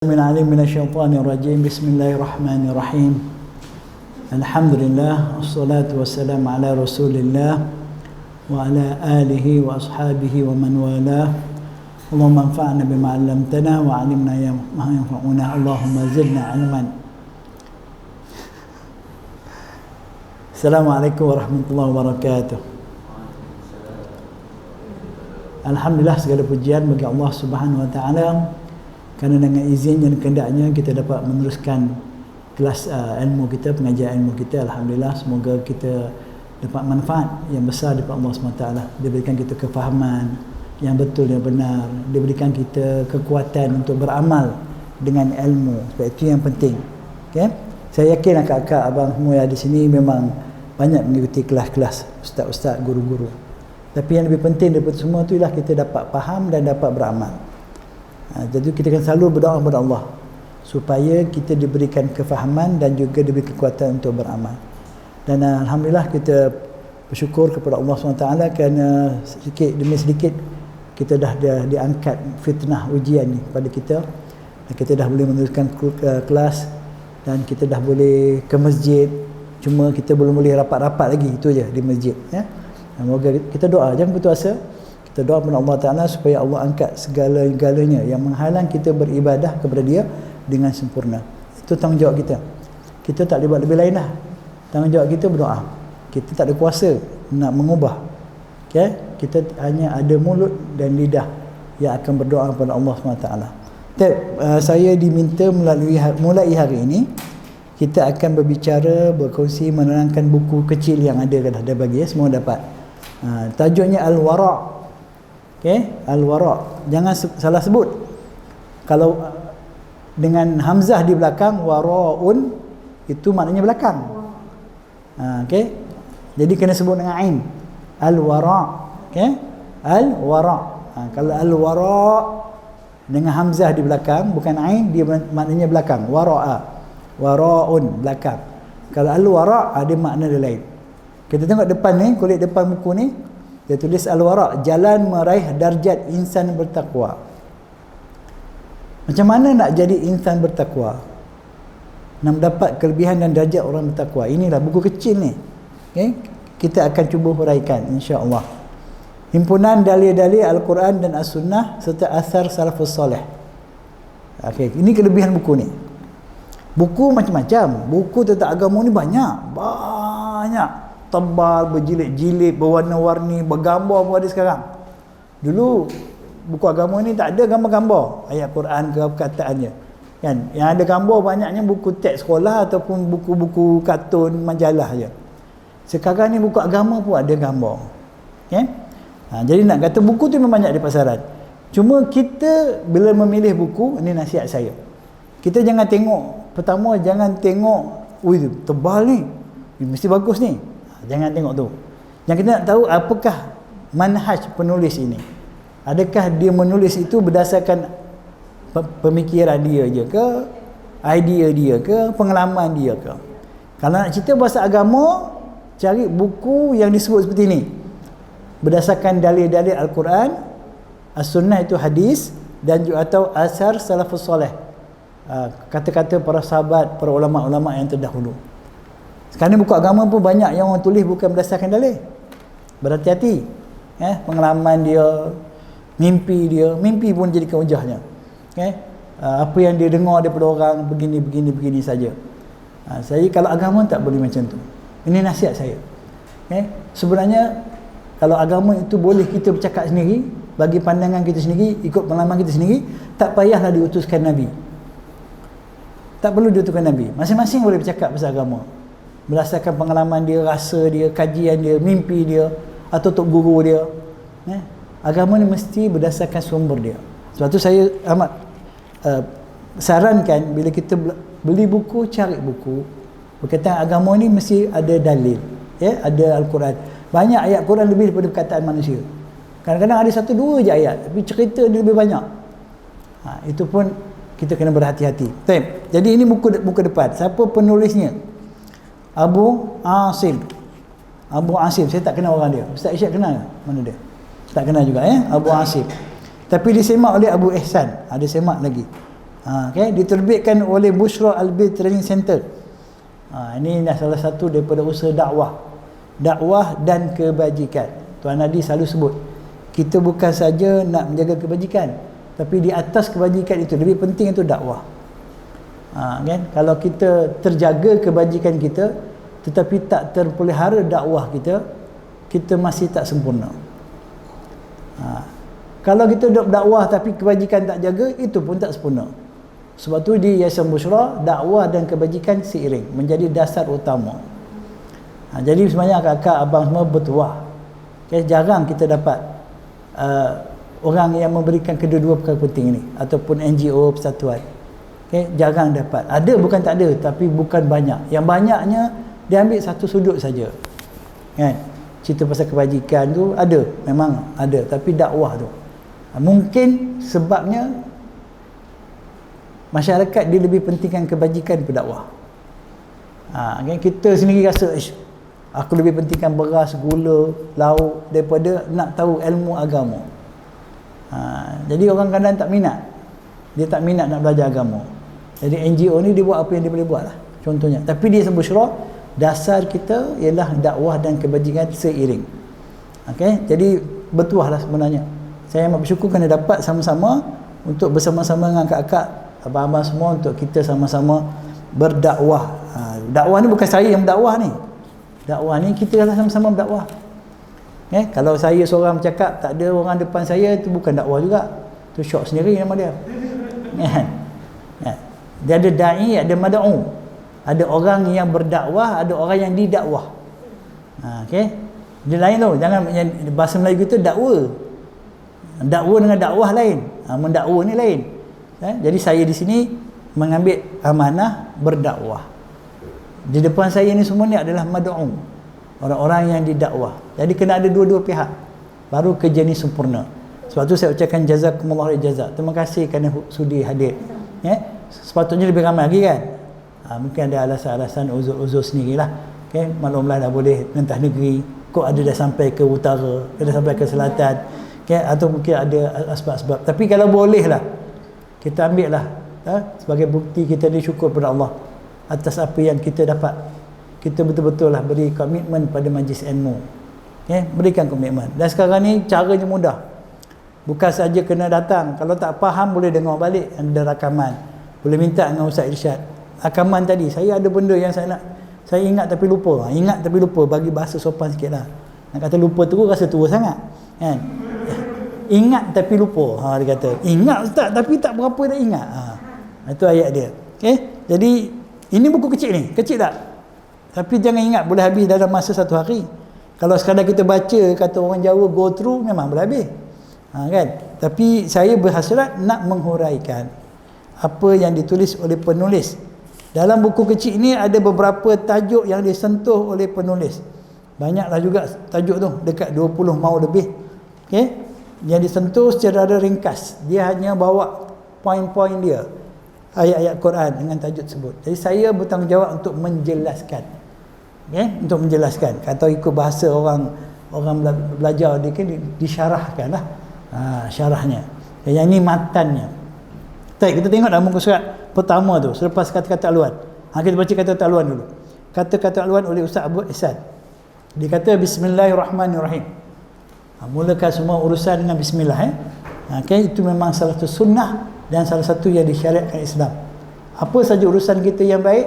Minasyaitanirrajim. Bismillahirrahmanirrahim. Alhamdulillah wassalatu wassalamu ala Rasulillah wa ala alihi wa ashabihi wa man walah. Allahumma anfa'na bima 'allamtana wa 'allimna ma yanfa'una. Allahumma zidna 'ilman. Assalamualaikum warahmatullahi wabarakatuh. Alhamdulillah, segala pujian bagi Allah Subhanahu wa taala, kerana dengan izin dan kehendaknya kita dapat meneruskan kelas ilmu kita, pengajian ilmu kita. Alhamdulillah, semoga kita dapat manfaat yang besar daripada Allah SWT. Dia berikan kita kefahaman yang betul dan benar, dia berikan kita kekuatan untuk beramal dengan ilmu. Sebab itu yang penting. Okay? Saya yakin akak-akak, abang semua yang ada di sini memang banyak mengikuti kelas-kelas ustaz-ustaz, guru-guru. Tapi yang lebih penting daripada semua itu ialah kita dapat faham dan dapat beramal. Jadi kita akan selalu berdoa kepada Allah supaya kita diberikan kefahaman dan juga diberi kekuatan untuk beramal. Dan Alhamdulillah, kita bersyukur kepada Allah SWT kerana sedikit demi sedikit kita dah diangkat fitnah ujian ni pada kita, dan kita dah boleh meneruskan kelas dan kita dah boleh ke masjid. Cuma kita belum boleh rapat-rapat lagi, itu je di masjid, ya. Semoga kita doa, jangan putus asa. Kita doa kepada Allah Ta'ala supaya Allah angkat segala-galanya yang menghalang kita beribadah kepada Dia dengan sempurna. Itu tanggungjawab kita. Kita tak boleh buat lebih lain dah. Tanggungjawab kita berdoa. Kita tak ada kuasa nak mengubah. Okay? Kita hanya ada mulut dan lidah yang akan berdoa kepada Allah SWT. Saya diminta mulai hari ini kita akan berbicara, berkongsi, menerangkan buku kecil yang ada dah bagi, ya, semua dapat. Tajuknya Al-Wara'. Okay? Al-Wara'. Jangan salah sebut. Kalau dengan hamzah di belakang, wara'un, itu maknanya belakang. Okay? Jadi kena sebut dengan ain. Al-Wara'. Okay? Al-Wara'. Kalau Al-Wara' dengan hamzah di belakang, bukan ain, dia maknanya belakang. Wara'a. Wara'un, belakang. Kalau Al-Wara' ada makna dia lain. Kita tengok depan ni, kulit depan buku ni, dia tulis Al-Wara', jalan meraih darjat insan bertakwa. Macam mana nak jadi insan bertakwa? Nak mendapat kelebihan dan darjat orang bertakwa. Inilah buku kecil ni. Okay? Kita akan cuba huraikan, insya-Allah. Himpunan dalil-dalil Al-Quran dan As-Sunnah serta asar salafus soleh. Okay, ini kelebihan buku ni. Buku macam-macam. Buku tentang agama ni banyak. Tebal, berjilid-jilid, berwarna-warni, bergambar pun ada sekarang. Dulu buku agama ni tak ada gambar-gambar ayat Quran ke perkataannya, kan? Yang ada gambar banyaknya buku teks sekolah ataupun buku-buku kartun majalah je. Sekarang ni buku agama pun ada gambar, kan? Jadi nak kata buku tu memang banyak di pasaran. Cuma kita bila memilih buku, ini nasihat saya, kita jangan tengok, pertama jangan tengok, ui tebal ni, mesti bagus ni. Jangan tengok tu. Yang kita nak tahu, apakah manhaj penulis ini? Adakah dia menulis itu berdasarkan pemikiran dia je ke, idea dia ke, pengalaman dia ke? Kalau nak cerita bahasa agama, cari buku yang disebut seperti ini, berdasarkan dalil-dalil Al-Quran, As-Sunnah itu hadis, dan juga atau asar salafus soleh, kata-kata para sahabat, para ulama-ulama yang terdahulu. Sekarang ni buku agama pun banyak yang orang tulis bukan berdasarkan dalil. Berhati-hati. Pengalaman dia, mimpi pun jadikan hujahnya. Apa yang dia dengar daripada orang, begini saja. Saya kalau agama tak boleh macam tu. Ini nasihat saya. Sebenarnya kalau agama itu boleh kita bercakap sendiri, bagi pandangan kita sendiri, ikut pengalaman kita sendiri, tak payahlah diutuskan Nabi. Tak perlu diutuskan Nabi. Masing-masing boleh bercakap pasal agama berdasarkan pengalaman dia, rasa dia, kajian dia, mimpi dia, atau tok guru dia. Agama ni mesti berdasarkan sumber dia. Sebab tu saya amat sarankan, bila kita beli buku, cari buku berkaitan agama ni mesti ada dalil, ya, ada Al-Quran. Banyak ayat Quran lebih daripada perkataan manusia. Kadang-kadang ada satu dua je ayat, tapi cerita dia lebih banyak. Itu pun kita kena berhati-hati. Jadi ini buku depan. Siapa penulisnya? Abu Asim. Saya tak kenal orang dia. Ustaz Isyad kenal? Mana dia? Tak kenal juga, Abu Asim. Tapi disemak oleh Abu Ihsan. Ada semak lagi. Okay? Diterbitkan oleh Bushra Al-Bid Training Center. Ini salah satu daripada usaha dakwah dan kebajikan. Tuan Hadi selalu sebut, kita bukan saja nak menjaga kebajikan, tapi di atas kebajikan itu lebih penting itu dakwah. Kan? Kalau kita terjaga kebajikan kita tetapi tak terpelihara dakwah kita masih tak sempurna. Kalau kita duduk dakwah tapi kebajikan tak jaga, itu pun tak sempurna. Sebab tu di Yayasan Bushra, dakwah dan kebajikan seiring menjadi dasar utama. Jadi sebenarnya kakak abang semua bertuah. Okay, jarang kita dapat orang yang memberikan kedua-dua perkara penting ini, ataupun NGO, persatuan. Okay, jarang dapat. Ada bukan tak ada, tapi bukan banyak. Yang banyaknya dia ambil satu sudut saja. Kan? Cerita pasal kebajikan tu ada, memang ada, tapi dakwah tu mungkin sebabnya masyarakat dia lebih pentingkan kebajikan daripada dakwah. Kan? Kita sendiri rasa aku lebih pentingkan beras, gula, lauk daripada nak tahu ilmu agama. Jadi orang kadang tak minat. Dia tak minat nak belajar agama. Jadi NGO ni dia buat apa yang dia boleh buat lah, contohnya. Tapi dia sebut syurah, dasar kita ialah dakwah dan kebajikan seiring. Okay? Jadi bertuah lah sebenarnya. Saya amat bersyukur kerana dapat sama-sama untuk bersama-sama dengan kakak, abang-abang semua, untuk kita sama-sama berdakwah. Dakwah ni bukan saya yang berdakwah ni. Dakwah ni kita dah sama-sama berdakwah. Kalau saya seorang bercakap, tak ada orang depan saya, itu bukan dakwah juga. Itu syok sendiri nama dia. Dia ada da'i, ada mad'u. Ada orang yang berdakwah, ada orang yang didakwah. Okay? Dia lain tu. Jangan, bahasa Melayu kita dakwa. Dakwa dengan dakwah lain. Mendakwa ni lain. Jadi saya di sini mengambil amanah berdakwah. Di depan saya ni semua ni adalah mad'u, orang-orang yang didakwah. Jadi kena ada dua-dua pihak, baru kerja ni sempurna. Sebab tu saya ucapkan jazakumullah jazak. Terima kasih kerana sudi hadir. Sepatutnya lebih ramai lagi kan. Mungkin ada alasan-alasan uzur-uzur sendirilah. Okay? Maklumlah dah boleh mentah negeri, kok ada dah sampai ke utara, dah sampai ke selatan. Okay? Atau mungkin ada asbab-asbab. Tapi kalau boleh lah, kita ambil lah sebagai bukti kita disyukur kepada Allah atas apa yang kita dapat. Kita betul-betul lah beri komitmen pada majlis ilmu. Okay? Berikan komitmen. Dan sekarang ni caranya mudah. Bukan saja kena datang. Kalau tak faham boleh dengar balik, ada rakaman. Boleh minta dengan Ustaz Irsyad. Rakaman tadi, saya ada benda yang saya ingat tapi lupa. Ingat tapi lupa, bagi bahasa sopan sikit lah. Nak kata lupa tu rasa tua sangat. Kan? Ingat tapi lupa. Dia kata, ingat Ustaz tapi tak berapa dah ingat. Itu ayat dia. Okay? Jadi ini buku kecil ni, kecil tak? Tapi jangan ingat boleh habis dalam masa satu hari. Kalau sekadar kita baca, kata orang Jawa go through, memang boleh habis. Kan? Tapi saya berhasrat nak menghuraikan apa yang ditulis oleh penulis. Dalam buku kecil ini ada beberapa tajuk yang disentuh oleh penulis. Banyaklah juga tajuk tu, dekat 20 mau lebih. Okay? Yang disentuh secara ringkas. Dia hanya bawa poin-poin dia, ayat-ayat Quran dengan tajuk tersebut. Jadi saya bertanggungjawab untuk menjelaskan. Okay? Untuk menjelaskan. Kata ikut bahasa orang belajar dia kan disyarahkan lah. Syarahnya. Yang ini matannya. Baik, kita tengok dalam muka surat pertama tu, selepas kata-kata aluan. Kita baca kata-kata aluan dulu. Kata-kata aluan oleh Ustaz Abu Ihsan. Dia kata Bismillahirrahmanirrahim. Mulakan semua urusan dengan bismillah. Okay? Itu memang salah satu sunnah dan salah satu yang disyariatkan Islam. Apa saja urusan kita yang baik,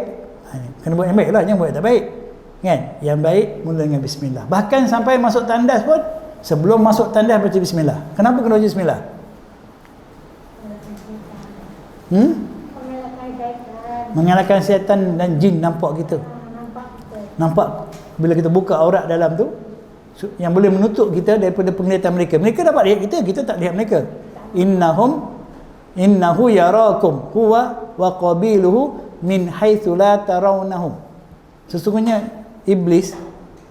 kena buat yang baik lah, jangan buat yang tak baik. Kan? Yang baik mula dengan bismillah. Bahkan sampai masuk tandas pun, sebelum masuk tandas baca bismillah. Kenapa kena baca bismillah? Mengalahkan syaitan dan jin nampak kita. Nampak bila kita buka aurat dalam tu, yang boleh menutup kita daripada penglihatan mereka. Mereka dapat lihat kita, kita tak lihat mereka. Innahu yarakum huwa wa qabiluhu min haitsu la tarawnahum. Sesungguhnya iblis,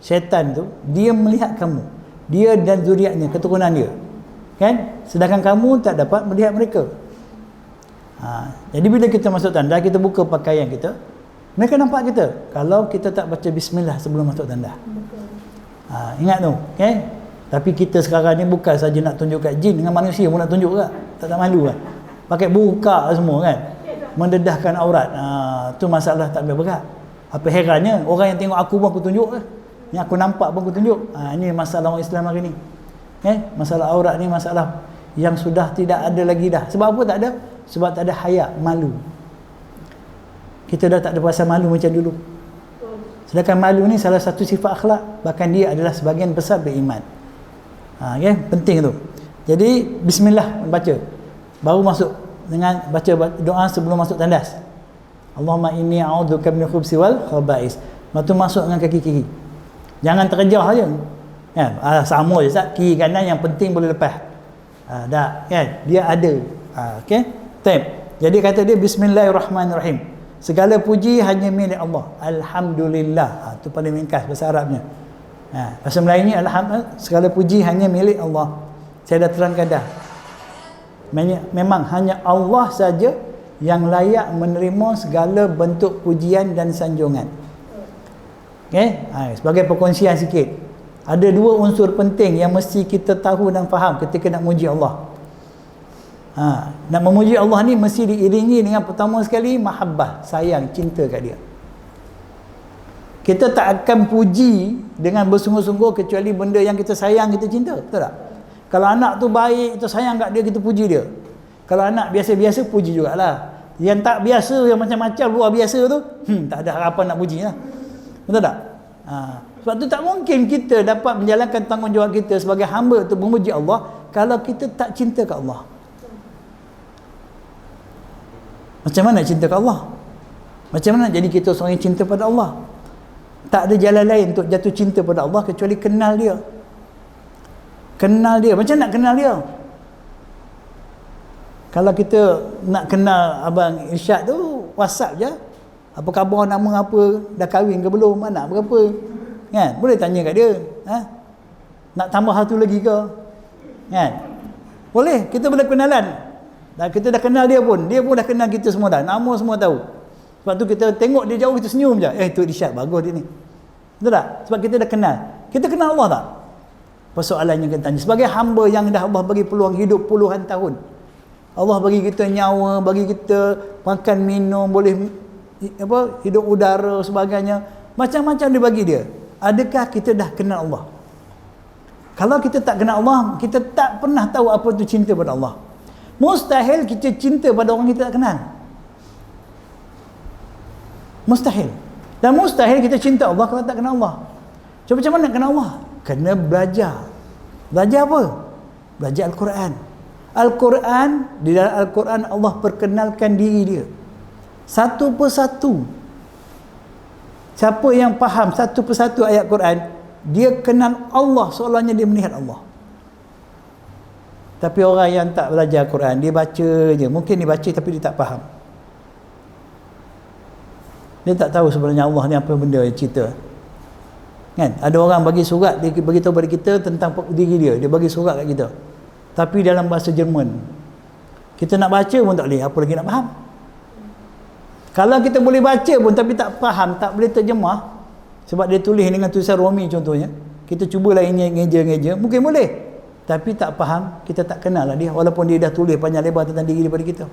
syaitan tu, dia melihat kamu, dia dan zuriatnya, keturunan dia. Kan? Sedangkan kamu tak dapat melihat mereka. Jadi bila kita masuk tanda, kita buka pakaian kita, mereka nampak kita. Kalau kita tak baca bismillah sebelum masuk tanda. Ingat tu, okay? Tapi kita sekarang ni bukan saja nak tunjuk kat jin, dengan manusia pun nak tunjuk juga. Tak malu kan? pakai buka semua kan, mendedahkan aurat. Tu masalah tak berat. Apa herannya orang yang tengok aku pun aku tunjuk lah, yang aku nampak pun aku tunjuk. Ini masalah orang Islam hari ni. Masalah aurat ni masalah yang sudah tidak ada lagi dah. Sebab apa tak ada? Sebab tak ada haya, malu. Kita dah tak ada rasa malu macam dulu. Sedangkan malu ni salah satu sifat akhlak, bahkan dia adalah sebahagian besar beriman. Penting tu. Jadi bismillah baca. Baru masuk dengan baca doa sebelum masuk tandas. Allahumma inni a'udzubika minal khubthi wal khaba'is. Lepas tu masuk dengan kaki kiri. Jangan terjah aja. Sama je Ustaz, kiri kanan yang penting boleh lepas. Dah kan? Dia ada. Okey. Jadi kata dia bismillahirrahmanirrahim. Segala puji hanya milik Allah. Alhamdulillah. Tu paling ringkas bahasa Arabnya. Bahasa Melayunya alhamdulillah, segala puji hanya milik Allah. Saya dah terangkan dah. Memang hanya Allah saja yang layak menerima segala bentuk pujian dan sanjungan. Sebagai perkongsian sikit, ada dua unsur penting yang mesti kita tahu dan faham ketika nak muji Allah. Nak memuji Allah ni mesti diiringi dengan pertama sekali mahabbah, sayang, cinta kat dia. Kita tak akan puji dengan bersungguh-sungguh kecuali benda yang kita sayang, kita cinta. Betul tak? Kalau anak tu baik, kita sayang kat dia, kita puji dia. Kalau anak biasa-biasa, puji jugalah. Yang tak biasa, yang macam-macam luar biasa tu, tak ada harapan nak puji lah. Betul tak? Sebab tu tak mungkin kita dapat menjalankan tanggungjawab kita sebagai hamba untuk memuji Allah kalau kita tak cinta kat Allah. Macam mana cinta kat Allah? Macam mana jadi kita seorang yang cinta pada Allah? Tak ada jalan lain untuk jatuh cinta pada Allah kecuali kenal dia. Kenal dia. Macam nak kenal dia? Kalau kita nak kenal Abang Irsyad tu, WhatsApp je. Apa khabar, nama apa, dah kahwin ke belum, anak berapa, kan? Boleh tanya kat dia. Nak tambah satu lagi ke? Kan? Boleh, kita boleh kenalan. Dan kita dah kenal dia pun dah kenal kita semua dah. Nama semua tahu. Sebab tu kita tengok dia jauh, kita senyum je. Tu Irsyad, bagus dia ni. Betul tak? Sebab kita dah kenal. Kita kenal Allah tak? Persoalannya kita tanya. Sebagai hamba yang dah Allah bagi peluang hidup puluhan tahun. Allah bagi kita nyawa, bagi kita makan, minum, boleh hidup udara, sebagainya. Macam-macam dia bagi dia. Adakah kita dah kenal Allah? Kalau kita tak kenal Allah, kita tak pernah tahu apa tu cinta pada Allah. Mustahil kita cinta pada orang kita tak kenal. Mustahil. Dan mustahil kita cinta Allah kalau tak kenal Allah. So, macam mana nak kenal Allah? Kena belajar. Belajar apa? Belajar Al-Quran. Al-Quran, di dalam Al-Quran Allah perkenalkan diri dia satu persatu. Siapa yang faham satu persatu ayat Quran, dia kenal Allah seolahnya dia melihat Allah. Tapi orang yang tak belajar Quran, dia baca je. Mungkin dia baca tapi dia tak faham. Dia tak tahu sebenarnya Allah ni apa benda yang cerita. Kan? Ada orang bagi surat, dia bagi tahu pada kita tentang diri dia. Dia bagi surat kat kita. Tapi dalam bahasa Jerman. Kita nak baca pun tak boleh, apa lagi nak faham. Kalau kita boleh baca pun tapi tak faham, tak boleh terjemah, sebab dia tulis dengan tulisan Romi contohnya, kita cubalah ngeja-ngeja, mungkin boleh, tapi tak faham, kita tak kenal lah dia, walaupun dia dah tulis panjang lebar tentang diri daripada kita.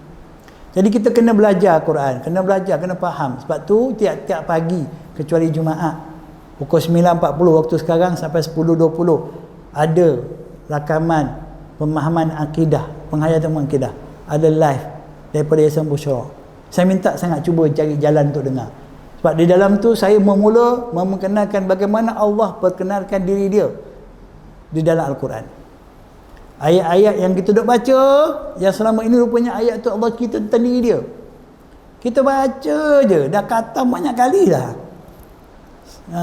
Jadi kita kena belajar Quran, kena belajar, kena faham. Sebab tu tiap-tiap pagi kecuali Jumaat pukul 9.40 waktu sekarang sampai 10.20 ada rakaman pemahaman akidah, penghayatan akidah, ada live daripada Yayasan Busyra. Saya minta sangat cuba cari jalan untuk dengar. Sebab di dalam tu saya memula memperkenalkan bagaimana Allah perkenalkan diri dia di dalam Al-Quran. Ayat-ayat yang kita duk baca, yang selama ini rupanya ayat tu Allah kita tentang diri dia. Kita baca je, dah kata banyak kali dah.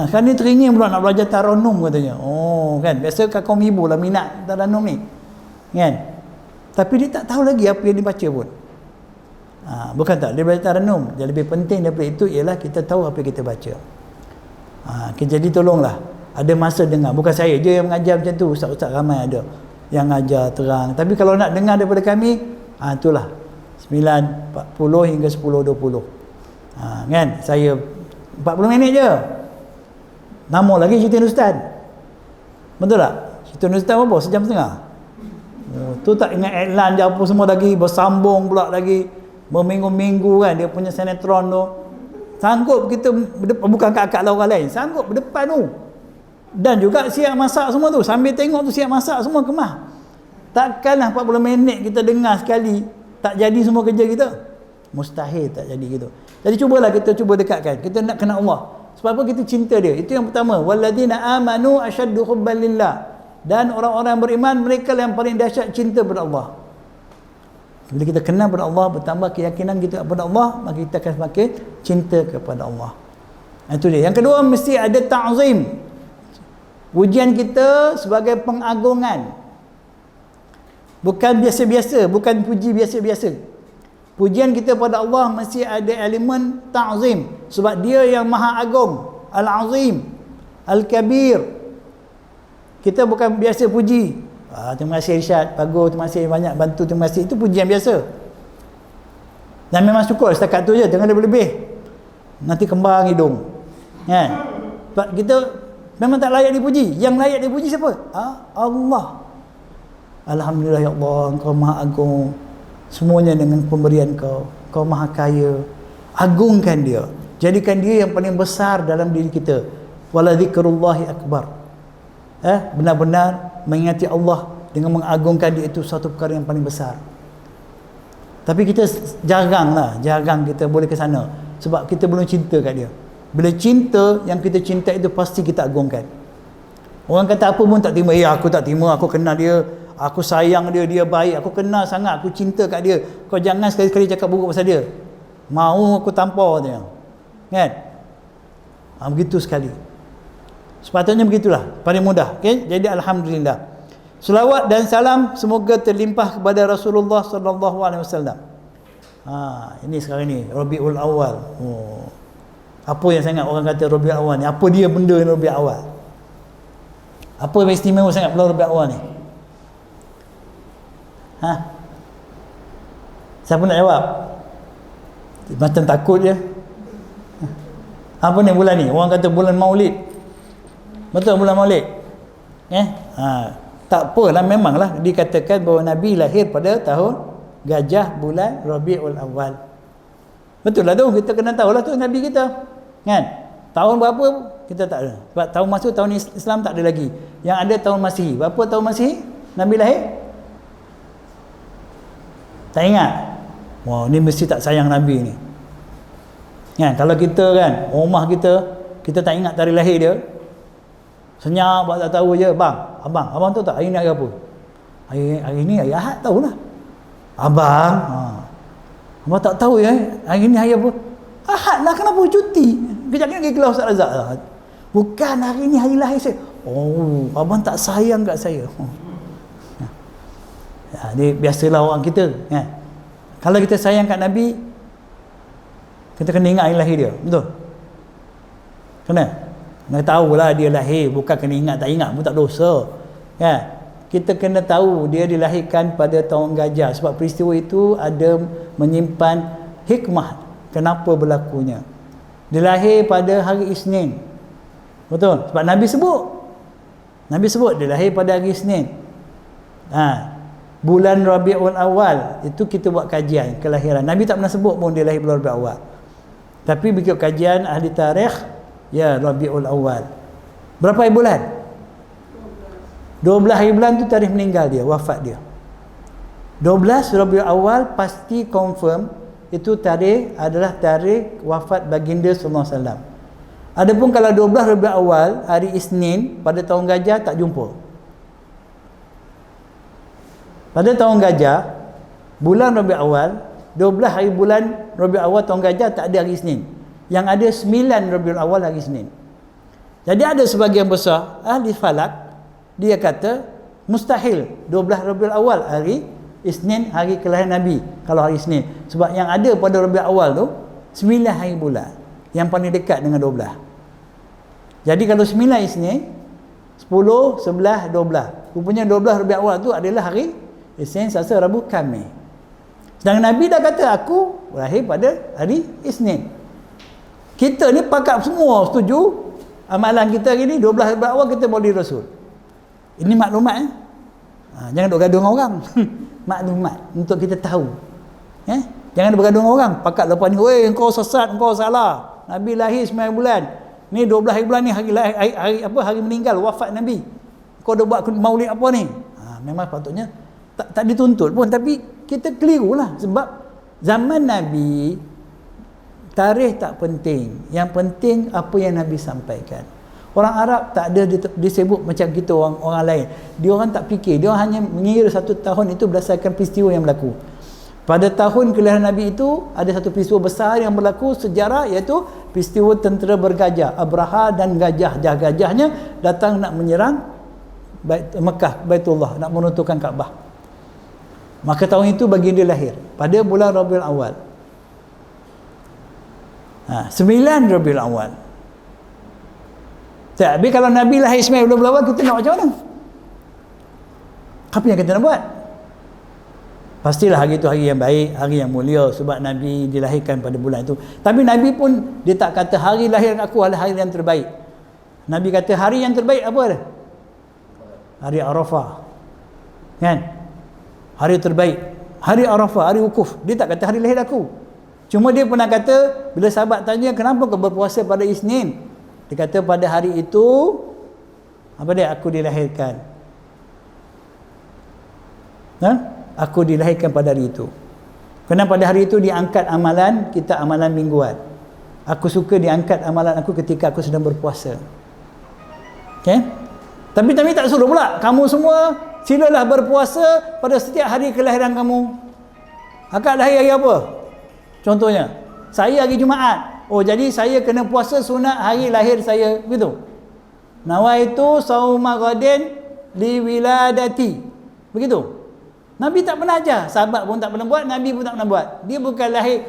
Sekarang ni teringin pula nak belajar Taranum katanya. Oh kan, biasa kaum ibu lah minat Taranum ni. Kan? Tapi dia tak tahu lagi apa yang dibaca pun. Bukan tak, dia belajar Taranum. Yang lebih penting daripada itu ialah kita tahu apa yang kita baca. Jadi tolonglah, ada masa dengar. Bukan saya je yang mengajar macam tu, ustaz-ustaz ramai ada yang ajar terang. Tapi kalau nak dengar daripada kami, itulah 9.40 hingga 10.20. Kan? Saya 40 minit je. Nama lagi cerita Ustaz. Betul tak? Cerita Ustaz berapa? Sejam setengah. Tu tak ingat iklan dia apa semua lagi, bersambung pula lagi berminggu-minggu kan dia punya sinetron tu. Sanggup kita bukan kat lah orang lain, sanggup berdepan tu. Dan juga siap masak semua tu, sambil tengok tu siap masak semua kemah. Takkanlah 40 minit kita dengar sekali tak jadi semua kerja kita. Mustahil tak jadi gitu. Jadi cubalah kita cuba dekatkan. Kita nak kenal Allah. Sebab apa? Kita cinta dia. Itu yang pertama. Walladzina amanu asyaddu hubban lillah. Dan orang-orang beriman, mereka yang paling dahsyat cinta kepada Allah. Bila kita kenal kepada Allah, bertambah keyakinan kita kepada Allah, maka kita akan semakin cinta kepada Allah. Itu dia. Yang kedua, mesti ada ta'zim. Pujian kita sebagai pengagungan. Bukan biasa-biasa, bukan puji biasa-biasa. Pujian kita pada Allah mesti ada elemen ta'zim, sebab dia yang maha agung, al-azim, al-kabir. Kita bukan biasa puji, terima kasih Irsyad, bagus, terima kasih banyak bantu, terima kasih, itu pujian biasa. Dan memang syukur setakat tu je, jangan lebih-lebih, nanti kembang hidung kan. Sebab kita memang tak layak dipuji. Yang layak dipuji siapa? Allah. Alhamdulillah ya Allah, Engkau maha agung, semuanya dengan pemberian Kau maha kaya. Agungkan dia, jadikan dia yang paling besar dalam diri kita. Wala dzikrullahi akbar. Benar-benar mengingati Allah dengan mengagungkan dia, itu satu perkara yang paling besar. Tapi kita jarang kita boleh ke sana, sebab kita belum cinta kat dia. Bila cinta, yang kita cinta itu pasti kita agungkan. Orang kata apa pun tak terima, aku tak terima, aku kenal dia, aku sayang dia, dia baik, aku kenal sangat, aku cinta kat dia. Kau jangan sekali-sekali cakap buruk pasal dia. Mau aku tampar dia. Kan? Begitu sekali. Sepatutnya begitulah, paling mudah. Okay? Jadi alhamdulillah. Selawat dan salam semoga terlimpah kepada Rasulullah sallallahu alaihi wasallam. Ini sekarang ni Rabiul Awal. Apa yang sangat orang kata Rabiul Awal ni? Apa dia benda Rabiul Awal? Apa yang istimewa sangat bulan Rabiul Awal ni? Siapa nak jawab? Macam takut je. Apa ni bulan ni? Orang kata bulan Maulid. Betul bulan Maulid? Tak apalah, memanglah dikatakan bahawa Nabi lahir pada tahun Gajah bulan Rabiul Awal. Betul lah tu, kita kena tahulah tu Nabi kita. Kan? Tahun berapa kita tak ada. Sebab tahun masuk tahun Islam tak ada lagi. Yang ada tahun Masihi. Berapa tahun Masihi Nabi lahir? Tak ingat? Wah, ni mesti tak sayang Nabi ni. Kan? Kalau kita kan, rumah kita tak ingat tarikh lahir dia. Senyap, buat tak tahu je. Abang tahu tak hari ni hari apa? Hari ni hari Ahad, tahulah. Abang tak tahu ya, hari ni hari apa? Ahad lah, kenapa cuti? Kejap lagi kelas Ustaz Razak lah. Bukan, hari ni hari lahir saya. Oh, abang tak sayang kat saya. Dia biasalah orang kita kan. Kalau kita sayang kat Nabi, kita kena ingat hari lahir dia. Betul? Kena tahulah dia lahir, bukan kena ingat tak ingat pun tak dosa. Kan? Kita kena tahu dia dilahirkan pada tahun Gajah, sebab peristiwa itu ada menyimpan hikmah kenapa berlakunya. Dia lahir pada hari Isnin. Betul? Sebab Nabi sebut dia lahir pada hari Isnin. Bulan Rabiul Awal itu kita buat kajian kelahiran. Nabi tak pernah sebut pun dia lahir bulan Rabiul Awal. Tapi begitu kajian ahli tarikh, ya Rabiul Awal. Berapa hari bulan? 12 hari bulan tu tarikh meninggal dia, wafat dia. 12 Rabiul Awal pasti confirm itu tarikh adalah tarikh wafat baginda sallallahu alaihi wasallam. Adapun kalau 12 Rabiul Awal hari Isnin pada tahun Gajah tak jumpa. Pada tahun Gajah bulan Rabiul Awal 12 hari bulan Rabiul Awal tahun Gajah tak ada hari Isnin. Yang ada 9 Rabiul Awal hari Isnin. Jadi ada sebahagian besar ahli falak dia kata mustahil 12 Rabiul Awal hari Isnin hari kelahiran Nabi kalau hari Isnin. Sebab yang ada pada Rabiul Awal tu 9 hari bulan yang paling dekat dengan 12. Jadi kalau 9 Isnin 10, 11, 12. Rupanya 12 Rabiul Awal tu adalah hari Isnin, Selasa, Rabu, Khamis. Sedangkan Nabi dah kata aku lahir pada hari Isnin. Kita ni pakak semua setuju amalan kita hari ni 12 Rabiul Awal kita boleh Rasul. Ini maklumat Jangan duk gaduh dengan orang. Maklumat untuk kita tahu. Jangan bergaduh dengan orang. Pakat lepas ni, "Weh, engkau sesat, engkau salah. Nabi lahir 9 bulan. Ni 12 hari bulan ni hari meninggal, wafat Nabi. Kau dah buat maulid apa ni?" Memang patutnya tak dituntut pun, tapi kita keliru lah. Sebab zaman Nabi, tarikh tak penting. Yang penting apa yang Nabi sampaikan. Orang Arab tak ada disebut macam kita orang lain. Dia orang tak fikir. Dia orang hanya mengira satu tahun itu berdasarkan peristiwa yang berlaku. Pada tahun kelahiran Nabi itu ada satu peristiwa besar yang berlaku sejarah, iaitu peristiwa tentera bergajah. Abraha dan gajahnya datang nak menyerang Mekah, Baitullah, nak meruntuhkan Kaabah. Maka tahun itu baginda lahir pada bulan Rabiul Awal. 9 Rabiul Awal. Tapi kalau Nabi lahir 9 Rabiul Awal, kita nak macam mana? Apa yang kita nak buat? Pastilah hari itu hari yang baik, hari yang mulia, sebab Nabi dilahirkan pada bulan itu. Tapi Nabi pun dia tak kata hari lahir aku adalah hari yang terbaik. Nabi kata hari yang terbaik apa dia? Hari Arafah. Kan? Hari terbaik, hari Arafah, hari wukuf. Dia tak kata hari lahir aku. Cuma dia pernah kata, bila sahabat tanya, "Kenapa kau berpuasa pada Isnin?" Dia kata, "Pada hari itu aku dilahirkan." Aku dilahirkan pada hari itu. Kerana pada hari itu diangkat amalan kita, amalan mingguan. Aku suka diangkat amalan aku ketika aku sedang berpuasa. Okay? Tapi Nabi tak suruh pula, "Kamu semua silalah berpuasa pada setiap hari kelahiran kamu." Akak lahir hari apa? Contohnya, saya hari Jumaat. Oh, jadi saya kena puasa sunat hari lahir saya, begitu. Nawaitu sauma ghadin li wiladati. Begitu. Nabi tak pernah ajar, sahabat pun tak pernah buat, Nabi pun tak pernah buat. Dia bukan lahir,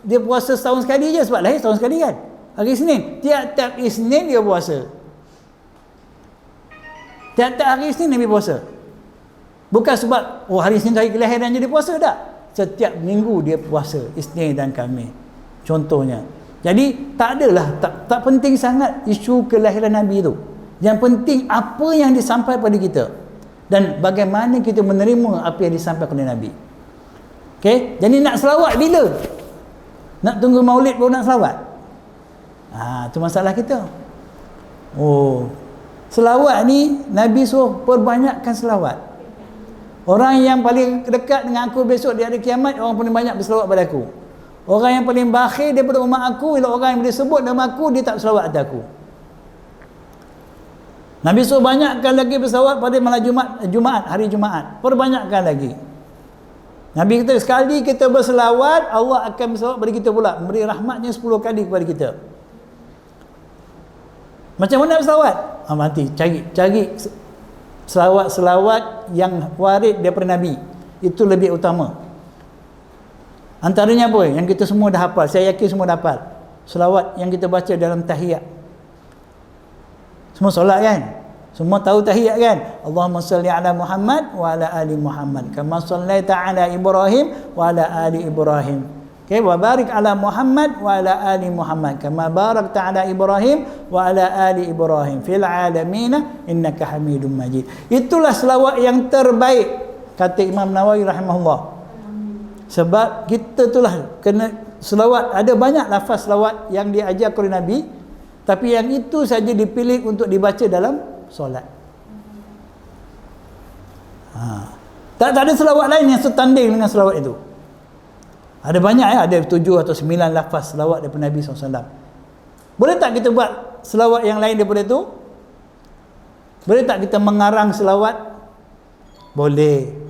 dia puasa setahun sekali je, sebab lahir setahun sekali kan. Hari Isnin, tiap-tiap Isnin dia puasa. Tiap-tiap hari Isnin Nabi puasa. Bukan sebab hari Isnin hari kelahiran jadi puasa, tak. Setiap minggu dia puasa, Isnin dan Khamis. Contohnya. Jadi tak adalah, tak penting sangat isu kelahiran Nabi itu. Yang penting apa yang disampaikan pada kita dan bagaimana kita menerima apa yang disampaikan oleh Nabi. Okey, jadi nak selawat bila? Nak tunggu maulid baru nak selawat? Itu masalah kita. Selawat ni Nabi suruh perbanyakkan selawat. Orang yang paling dekat dengan aku besok di hari kiamat, orang paling banyak berselawat pada aku. Orang yang paling bakhil daripada umat aku ialah orang yang bila sebut nama aku, dia tak berselawat atas aku. Nabi suruh banyakkan lagi berselawat pada malam Jumaat, hari Jumaat. Perbanyakkan lagi. Nabi kata, sekali kita berselawat, Allah akan berselawat pada kita pula, memberi rahmatnya 10 kali kepada kita. Macam mana berselawat? Nanti cari selawat yang warid daripada Nabi. Itu lebih utama. Antaranya apa? Yang kita semua dah hafal. Saya yakin semua dah hafal. Selawat yang kita baca dalam tahiyat. Semua solat kan? Semua tahu tahiyat kan? Allahumma salli ala Muhammad wa ala ali Muhammad kama sallaita ala Ibrahim wa ala ali Ibrahim. Okay, wa barik ala Muhammad wa ala ali Muhammad kama barakta ala Ibrahim wa ala ali Ibrahim fil alamin innaka Hamidum Majid. Itulah selawat yang terbaik kata Imam Nawawi rahimahullah. Sebab kita itulah kena selawat, ada banyak lafaz selawat yang diajar oleh Nabi, tapi yang itu saja dipilih untuk dibaca dalam solat. Tak ada selawat lain yang setanding dengan selawat itu. Ada banyak ya, ada 7 atau 9 lafaz selawat daripada Nabi SAW. Boleh tak kita buat selawat yang lain daripada itu? Boleh tak kita mengarang selawat? Boleh.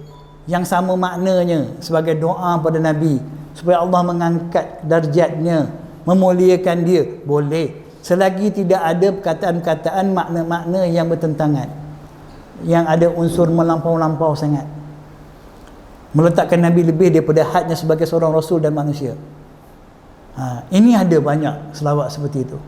Yang sama maknanya sebagai doa pada Nabi supaya Allah mengangkat darjatnya, memuliakan dia, boleh. Selagi tidak ada perkataan-perkataan makna-makna yang bertentangan, yang ada unsur melampau-lampau sangat, meletakkan Nabi lebih daripada hadnya sebagai seorang Rasul dan manusia. Ini ada banyak selawat seperti itu.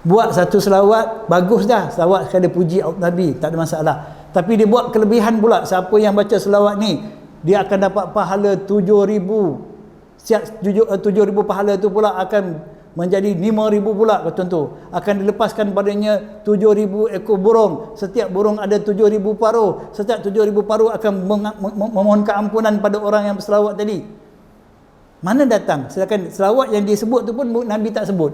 Buat satu selawat bagus dah, selawat sekali puji Nabi, tak ada masalah. Tapi dia buat kelebihan pula. Siapa yang baca selawat ni, dia akan dapat pahala 7,000. 7,000 pahala tu pula akan menjadi 5,000 pula contoh. Akan dilepaskan padanya 7,000 ekor burung. Setiap burung ada 7,000 paruh. Setiap 7,000 paruh akan memohonkan ampunan pada orang yang berselawat tadi. Mana datang? Sedangkan selawat yang disebut tu pun Nabi tak sebut.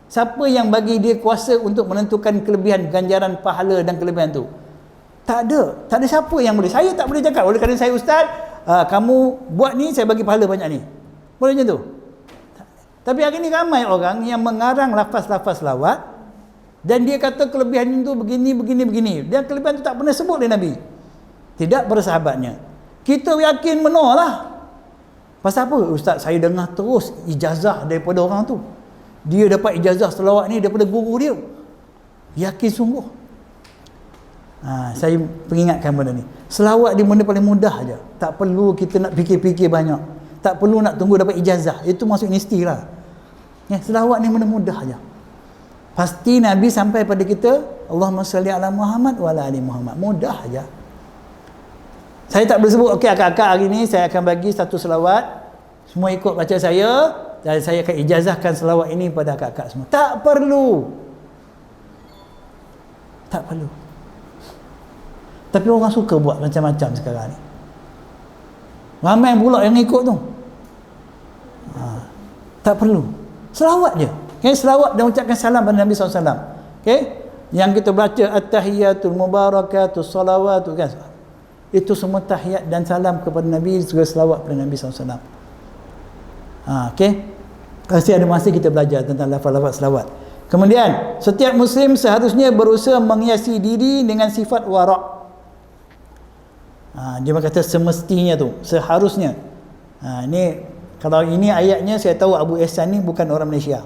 Siapa yang bagi dia kuasa untuk menentukan kelebihan, ganjaran, pahala dan kelebihan tu? Tak ada. Tak ada siapa yang boleh. Saya tak boleh cakap. Oleh kerana saya ustaz, kamu buat ni, saya bagi pahala banyak ni. Boleh macam tu? Tapi hari ni ramai orang yang mengarang lafaz-lafaz selawat dan dia kata kelebihan itu begini, begini, begini. Dan kelebihan itu tak pernah sebut oleh Nabi. Tidak pada sahabatnya. Kita yakin benar lah. Pasal apa? Ustaz, saya dengar terus ijazah daripada orang tu. Dia dapat ijazah selawat ni daripada guru dia. Yakin sungguh. Saya peringatkan benda ni. Selawat di benda paling mudah aja. Tak perlu kita nak fikir-fikir banyak. Tak perlu nak tunggu dapat ijazah. Itu masuk universiti lah. Ya, selawat ni benda mudah aja. Pasti Nabi sampai pada kita, Allahumma salli ala Muhammad wa ala ali Muhammad. Mudah aja. Saya tak boleh sebut, okey akak-akak hari ni saya akan bagi satu selawat. Semua ikut baca saya dan saya akan ijazahkan selawat ini pada akak-akak semua. Tak perlu. Tak perlu. Tapi orang suka buat macam-macam sekarang ni. Ramai pula yang ikut tu. Tak perlu. Selawat je. Okay? Selawat dan ucapkan salam pada Nabi SAW. Okay? Yang kita baca at-tahiyatul mubarakatus salawatu kan. Itu semua tahiyat dan salam kepada Nabi, juga selawat pada Nabi SAW. Okay? Masih ada masa kita belajar tentang lafaz-lafaz selawat. Kemudian, setiap Muslim seharusnya berusaha menghiasi diri dengan sifat wara'. Dia kata semestinya tu, seharusnya. Ini kalau ini ayatnya saya tahu Abu Ihsan ni bukan orang Malaysia.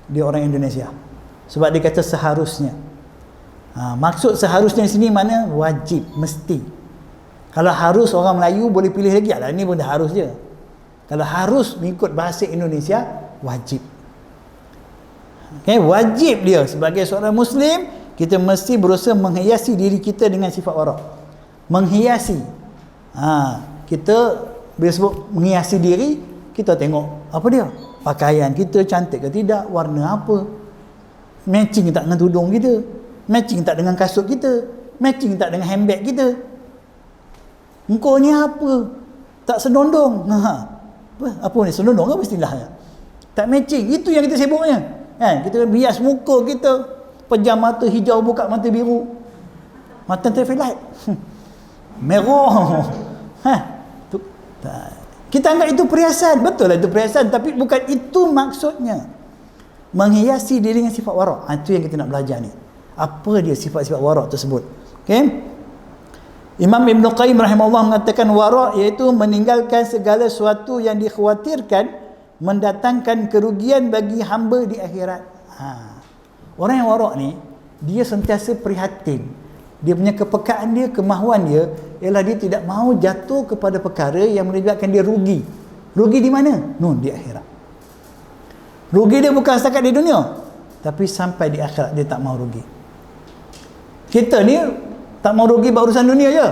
Dia orang Indonesia. Sebab dia kata seharusnya. Maksud seharusnya sini mana? Wajib, mesti. Kalau harus orang Melayu boleh pilih lagi. Alah, ini pun dah harus je. Kalau harus mengikut bahasa Indonesia, wajib. Okay, wajib dia sebagai seorang Muslim, kita mesti berusaha menghiasi diri kita dengan sifat wara'. Menghiasi. Kita bila sebut menghiasi diri, kita tengok apa dia? Pakaian kita cantik ke tidak? Warna apa? Matching tak dengan tudung kita? Matching tak dengan kasut kita? Matching tak dengan handbag kita? Engkau ni apa? Tak senondong. Apa ni? Senondong apa istilahnya? Tak matching. Itu yang kita sibuknya. Kita bias muka kita, pejam mata hijau, buka mata biru. Mata traffic light. Merah. Kita anggap itu perhiasan. Betul lah itu perhiasan, tapi bukan itu maksudnya. Menghiasi diri dengan sifat wara'. Itu yang kita nak belajar ni. Apa dia sifat-sifat wara' tersebut? Okay? Imam Ibn Qayyim rahimahullah mengatakan wara' iaitu meninggalkan segala sesuatu yang dikhawatirkan mendatangkan kerugian bagi hamba di akhirat. Orang yang wara' ni, dia sentiasa prihatin. Dia punya kepekaan dia, kemahuan dia ialah dia tidak mahu jatuh kepada perkara yang menyebabkan dia rugi. Rugi di mana? Di akhirat. Rugi dia bukan setakat di dunia, tapi sampai di akhirat dia tak mahu rugi. Kita ni tak mahu rugi urusan dunia je.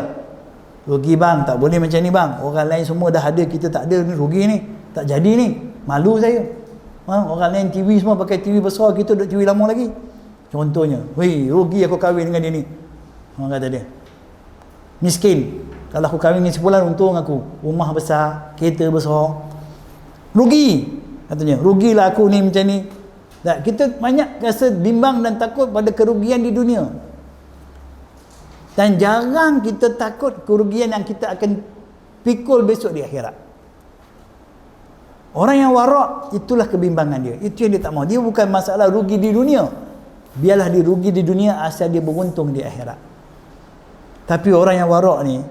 Rugi bang, tak boleh macam ni bang. Orang lain semua dah ada, kita tak ada, ni rugi ni. Tak jadi ni. Malu saya. Orang lain TV semua pakai TV besar, kita duduk TV lama lagi. Contohnya, weh, rugi aku kahwin dengan dia ni. Orang kata dia miskin. Kalau aku kahwin dengan sebulan, untung aku rumah besar, kereta besar. Rugi katanya, rugilah aku ni macam ni. Tak, kita banyak rasa bimbang dan takut pada kerugian di dunia, dan jarang kita takut kerugian yang kita akan pikul besok di akhirat. Orang yang wara' itulah kebimbangan dia. Itu yang dia tak mahu. Dia bukan masalah rugi di dunia, biarlah dia rugi di dunia asal dia beruntung di akhirat. Tapi orang yang wara' ni,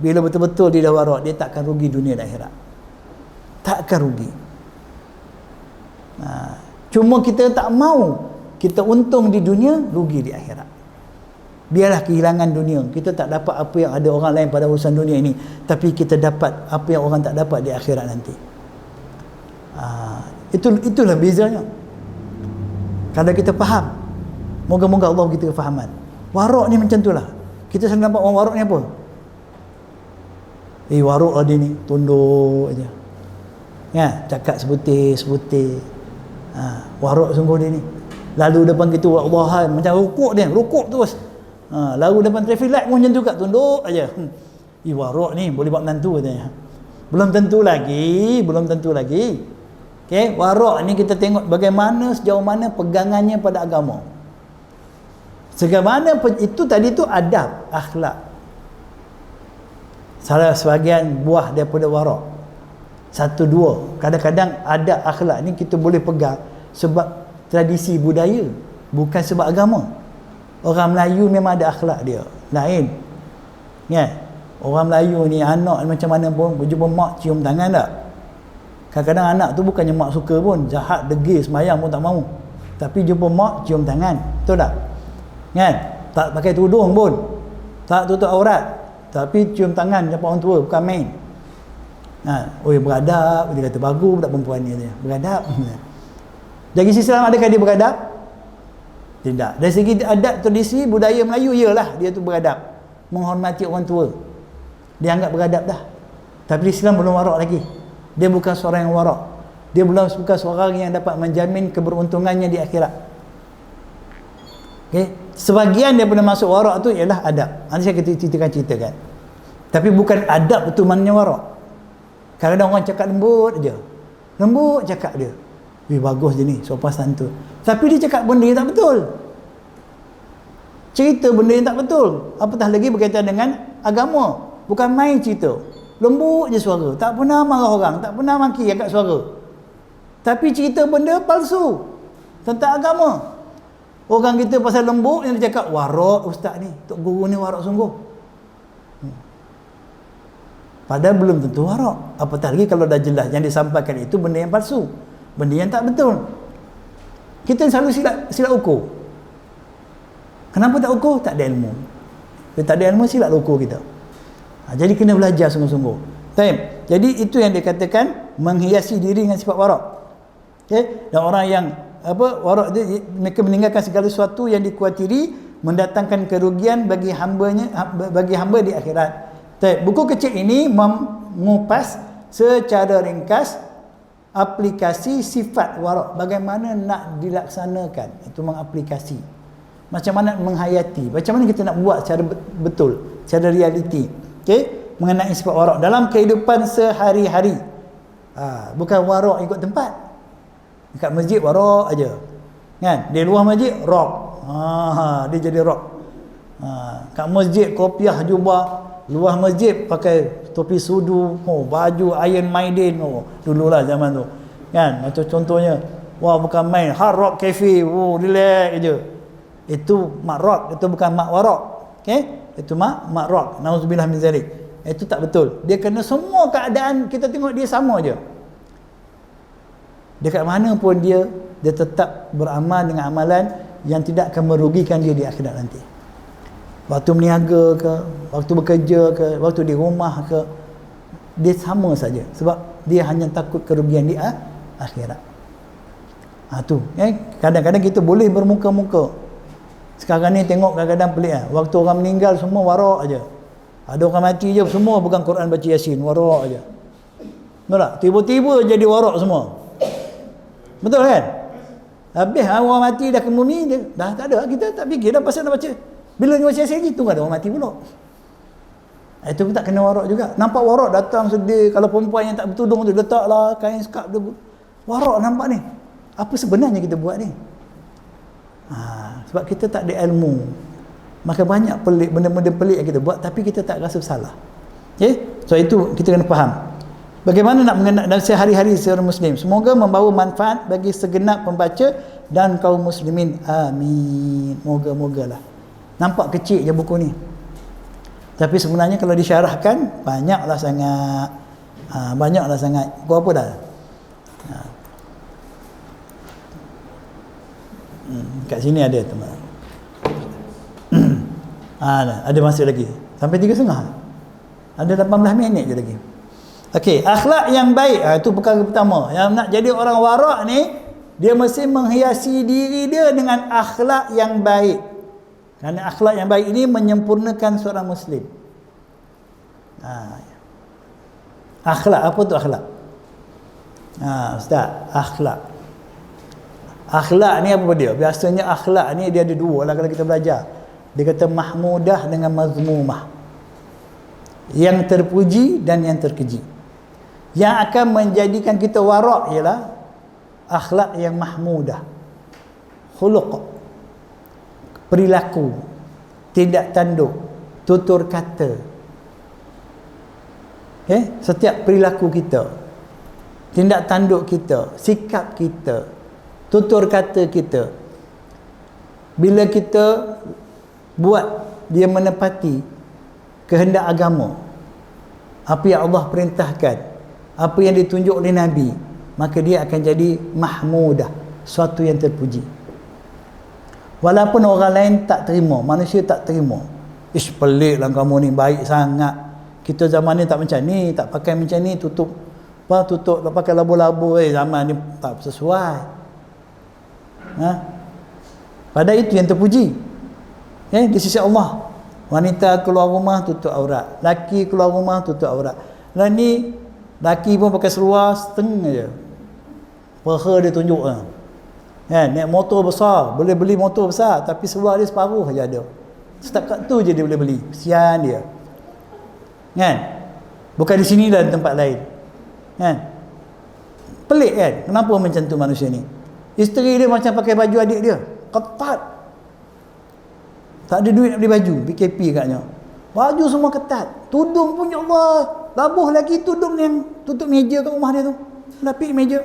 bila betul-betul dia dah wara', dia tak akan rugi dunia dan akhirat. Tak akan rugi. Cuma kita tak mau kita untung di dunia, rugi di akhirat. Biarlah kehilangan dunia. Kita tak dapat apa yang ada orang lain pada urusan dunia ini, tapi kita dapat apa yang orang tak dapat di akhirat nanti. Itulah bezanya. Kalau kita faham, moga-moga Allah kita kefahaman. Wara' ni macam itulah. Kita selalu nampak orang wara' ni apa? Wara' lah dia ni, tunduk aja. Ya, cakap sebutir. Warok sungguh dia ni. Lalu depan kita Allah, macam rukuk terus. Lalu depan traffic light pun macam tu kat, tunduk aja. Warok ni boleh buat menantu katanya. Belum tentu lagi. Okey, warok ni kita tengok bagaimana, sejauh mana pegangannya pada agama. Sebagaimana itu tadi tu adab, akhlak. Salah sebahagian buah daripada warok. 1, 2. Kadang-kadang adab akhlak ni kita boleh pegang sebab tradisi budaya, bukan sebab agama. Orang Melayu memang ada akhlak dia lain, kan? Orang Melayu ni anak macam mana pun berjumpa mak cium tangan tak. Kadang-kadang anak tu bukannya mak suka pun, jahat, degil, semayang pun tak mahu, tapi jumpa mak cium tangan, betul tak? Kan? Tak pakai tudung pun, tak tutup aurat, tapi cium tangan macam orang tua, bukan main. Beradab, dia kata bagus budak perempuan ni, beradab. Dari sisi Islam adakah dia beradab? Tidak. Dari segi adat, tradisi, budaya Melayu, iyalah dia tu beradab, menghormati orang tua, dia anggap beradab dah. Tapi Islam belum warak lagi. Dia bukan seorang yang warak. Dia bukan seorang yang dapat menjamin keberuntungannya di akhirat. Okay? Sebahagian daripada masuk warak tu ialah adab. Nanti saya ceritakan. Tapi bukan adab itu maknanya warak. Kadang-kadang orang cakap lembut je, lembut cakap dia, bagus je ni, sopan santun, tapi dia cakap benda yang tak betul, cerita benda yang tak betul, apatah lagi berkaitan dengan agama. Bukan main cerita, lembut je suara, tak pernah marah orang, tak pernah maki angkat suara, tapi cerita benda palsu tentang agama. Orang kita pasal lembut, yang dia cakap warak ustaz ni, tok guru ni warak sungguh. Padahal belum tentu warak. Apatah lagi kalau dah jelas yang disampaikan itu benda yang palsu, benda yang tak betul. Kita selalu silap ukur. Kenapa tak ukur? Tak ada ilmu. Bila tak ada ilmu, silap ukur kita. Jadi kena belajar sungguh-sungguh. Jadi itu yang dikatakan menghiasi diri dengan sifat warak. Okay? Dan orang yang warak dia, mereka meninggalkan segala sesuatu yang dikhawatiri mendatangkan kerugian bagi hamba di akhirat. Buku kecil ini mengupas secara ringkas aplikasi sifat warak, bagaimana nak dilaksanakan, itu mengaplikasi, macam mana menghayati, macam mana kita nak buat secara betul, secara realiti, mengenai sifat warak dalam kehidupan sehari-hari. Bukan warak ikut tempat. Dekat masjid warak aja, kan? Di luar masjid rock, dia jadi rock. Kat masjid kopiah jubah, luar masjid pakai topi sudu, baju Iron Maiden, dululah zaman tu, kan? Macam contohnya, bukan main Hard Rock Cafe, relax je. Itu mak rock, itu bukan mak warak. Itu mak rock, nauzubillah min zalik. Itu tak betul. Dia kena semua keadaan kita tengok dia sama je. Dekat mana pun dia tetap beramal dengan amalan yang tidak akan merugikan dia di akhirat nanti. Waktu meniaga ke, waktu bekerja ke, waktu di rumah ke, dia sama saja, sebab dia hanya takut kerugian di akhirat. Kadang-kadang kita boleh bermuka-muka. Sekarang ni tengok kadang-kadang pelik waktu orang meninggal semua warak aja. Ada orang mati je semua pegang Quran baca Yasin, warak aja. Betul tak? Tiba-tiba jadi warak semua. Betul kan? Habis orang mati dah ke bumi, dah tak ada, kita tak fikir dah pasal dah baca. Bila dia baca Yasin lagi, tunggu ada orang mati pula. Itu pun tak kena warak juga. Nampak warak datang sedih. Kalau perempuan yang tak bertudung tu letaklah kain skap dia. Warak nampak ni. Apa sebenarnya kita buat ni? Sebab kita tak ada ilmu. Maka banyak pelik, benda-benda pelik yang kita buat, tapi kita tak rasa salah. So itu kita kena faham. Bagaimana nak mengenal dalam sehari-hari seorang Muslim. Semoga membawa manfaat bagi segenap pembaca dan kaum muslimin. Amin. Moga-mogalah. Nampak kecil je buku ni, tapi sebenarnya kalau disyarahkan banyaklah sangat. Banyaklah sangat. Buku apa dah? Kat sini ada teman. Ada masa lagi sampai 3.30. Ada 18 minit je lagi. Okey, akhlak yang baik, itu perkara pertama. Yang nak jadi orang warak ni, dia mesti menghiasi diri dia dengan akhlak yang baik. Kerana akhlak yang baik ini menyempurnakan seorang Muslim. Akhlak, apa tu akhlak? Ustaz, akhlak. Akhlak ni apa dia? Biasanya akhlak ni dia ada dua lah kalau kita belajar. Dia kata mahmudah dengan mazmumah. Yang terpuji dan yang terkeji. Yang akan menjadikan kita warak ialah akhlak yang mahmudah. Khuluq, perilaku, tidak tanduk, tutur kata. Setiap perilaku kita, tindak tanduk kita, sikap kita, tutur kata kita, bila kita buat dia menepati kehendak agama, apa yang Allah perintahkan, apa yang ditunjuk oleh Nabi, maka dia akan jadi mahmudah, suatu yang terpuji. Walaupun orang lain tak terima, manusia tak terima, ish, pelik lah kamu ni, baik sangat, kita zaman ni tak macam ni, tak pakai macam ni, tutup tak pakai labu-labu, zaman ni tak sesuai. Padahal itu yang terpuji di sisi Allah. Wanita keluar rumah tutup aurat, laki keluar rumah tutup aurat. Lah ni laki pun pakai seluar setengah je, paha dia tunjuk naik motor besar, boleh beli motor besar, tapi seluar dia separuh saja ada. Setakat tu je dia boleh beli. Kesian dia, kan? Bukan di sini dan tempat lain, kan? Pelik kan? Kenapa macam tu manusia ni? Isteri dia macam pakai baju adik dia, ketat. Tak ada duit nak beli baju, PKP katnya. Baju semua ketat. Tudung pun, ya Allah, labuh lagi tudung yang tutup meja kat rumah dia tu, lapik meja.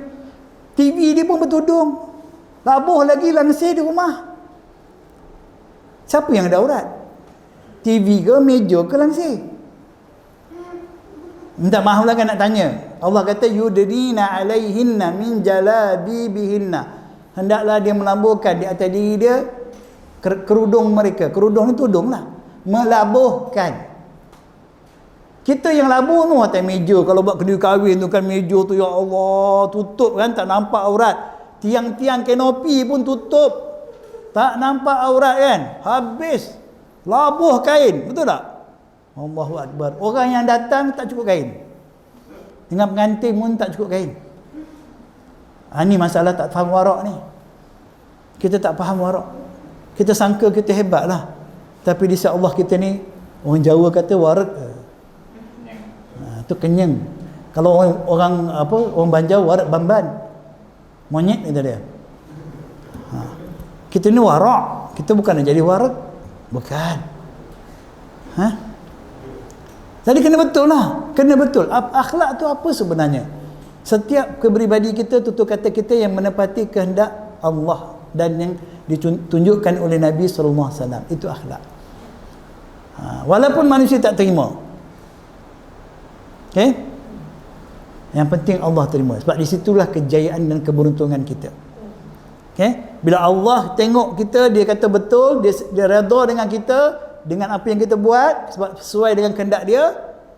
TV dia pun bertudung, labuh lagi langsir di rumah. Siapa yang ada aurat? TV ke, meja ke, langsir? Minta maaf lah kan nak tanya. Allah kata yudrina alaihinna min jalabibihinna. Hendaklah dia melabuhkan di atas diri dia kerudung mereka. Kerudung ni tudung lah, melabuhkan. Kita yang labuh tu atas meja, kalau buat kedai kahwin tu kan, meja tu ya Allah tutup kan, tak nampak aurat. Tiang-tiang kanopi pun tutup, tak nampak aurat kan, habis labuh kain, betul tak? Allahu Akbar. Orang yang datang tak cukup kain, dengan pengantin pun tak cukup kain. Ni masalah tak faham warak ni. Kita tak faham warak, kita sangka kita hebat lah, tapi di sisi Allah kita ni, orang Jawa kata warak, tu kenyang. Kalau orang Banjar warak bamban, monyet kata dia. Kita ni warak, kita bukan nak jadi warak, bukan. Jadi kena betul lah, kena betul. Akhlak tu apa sebenarnya? Setiap kepribadi kita, tutur kata kita yang menepati kehendak Allah dan yang ditunjukkan oleh Nabi SAW, itu akhlak. Walaupun manusia tak terima, yang penting Allah terima. Sebab di situlah kejayaan dan keberuntungan kita. Bila Allah tengok kita, dia kata betul, dia redha dengan kita, dengan apa yang kita buat, sebab sesuai dengan kehendak dia,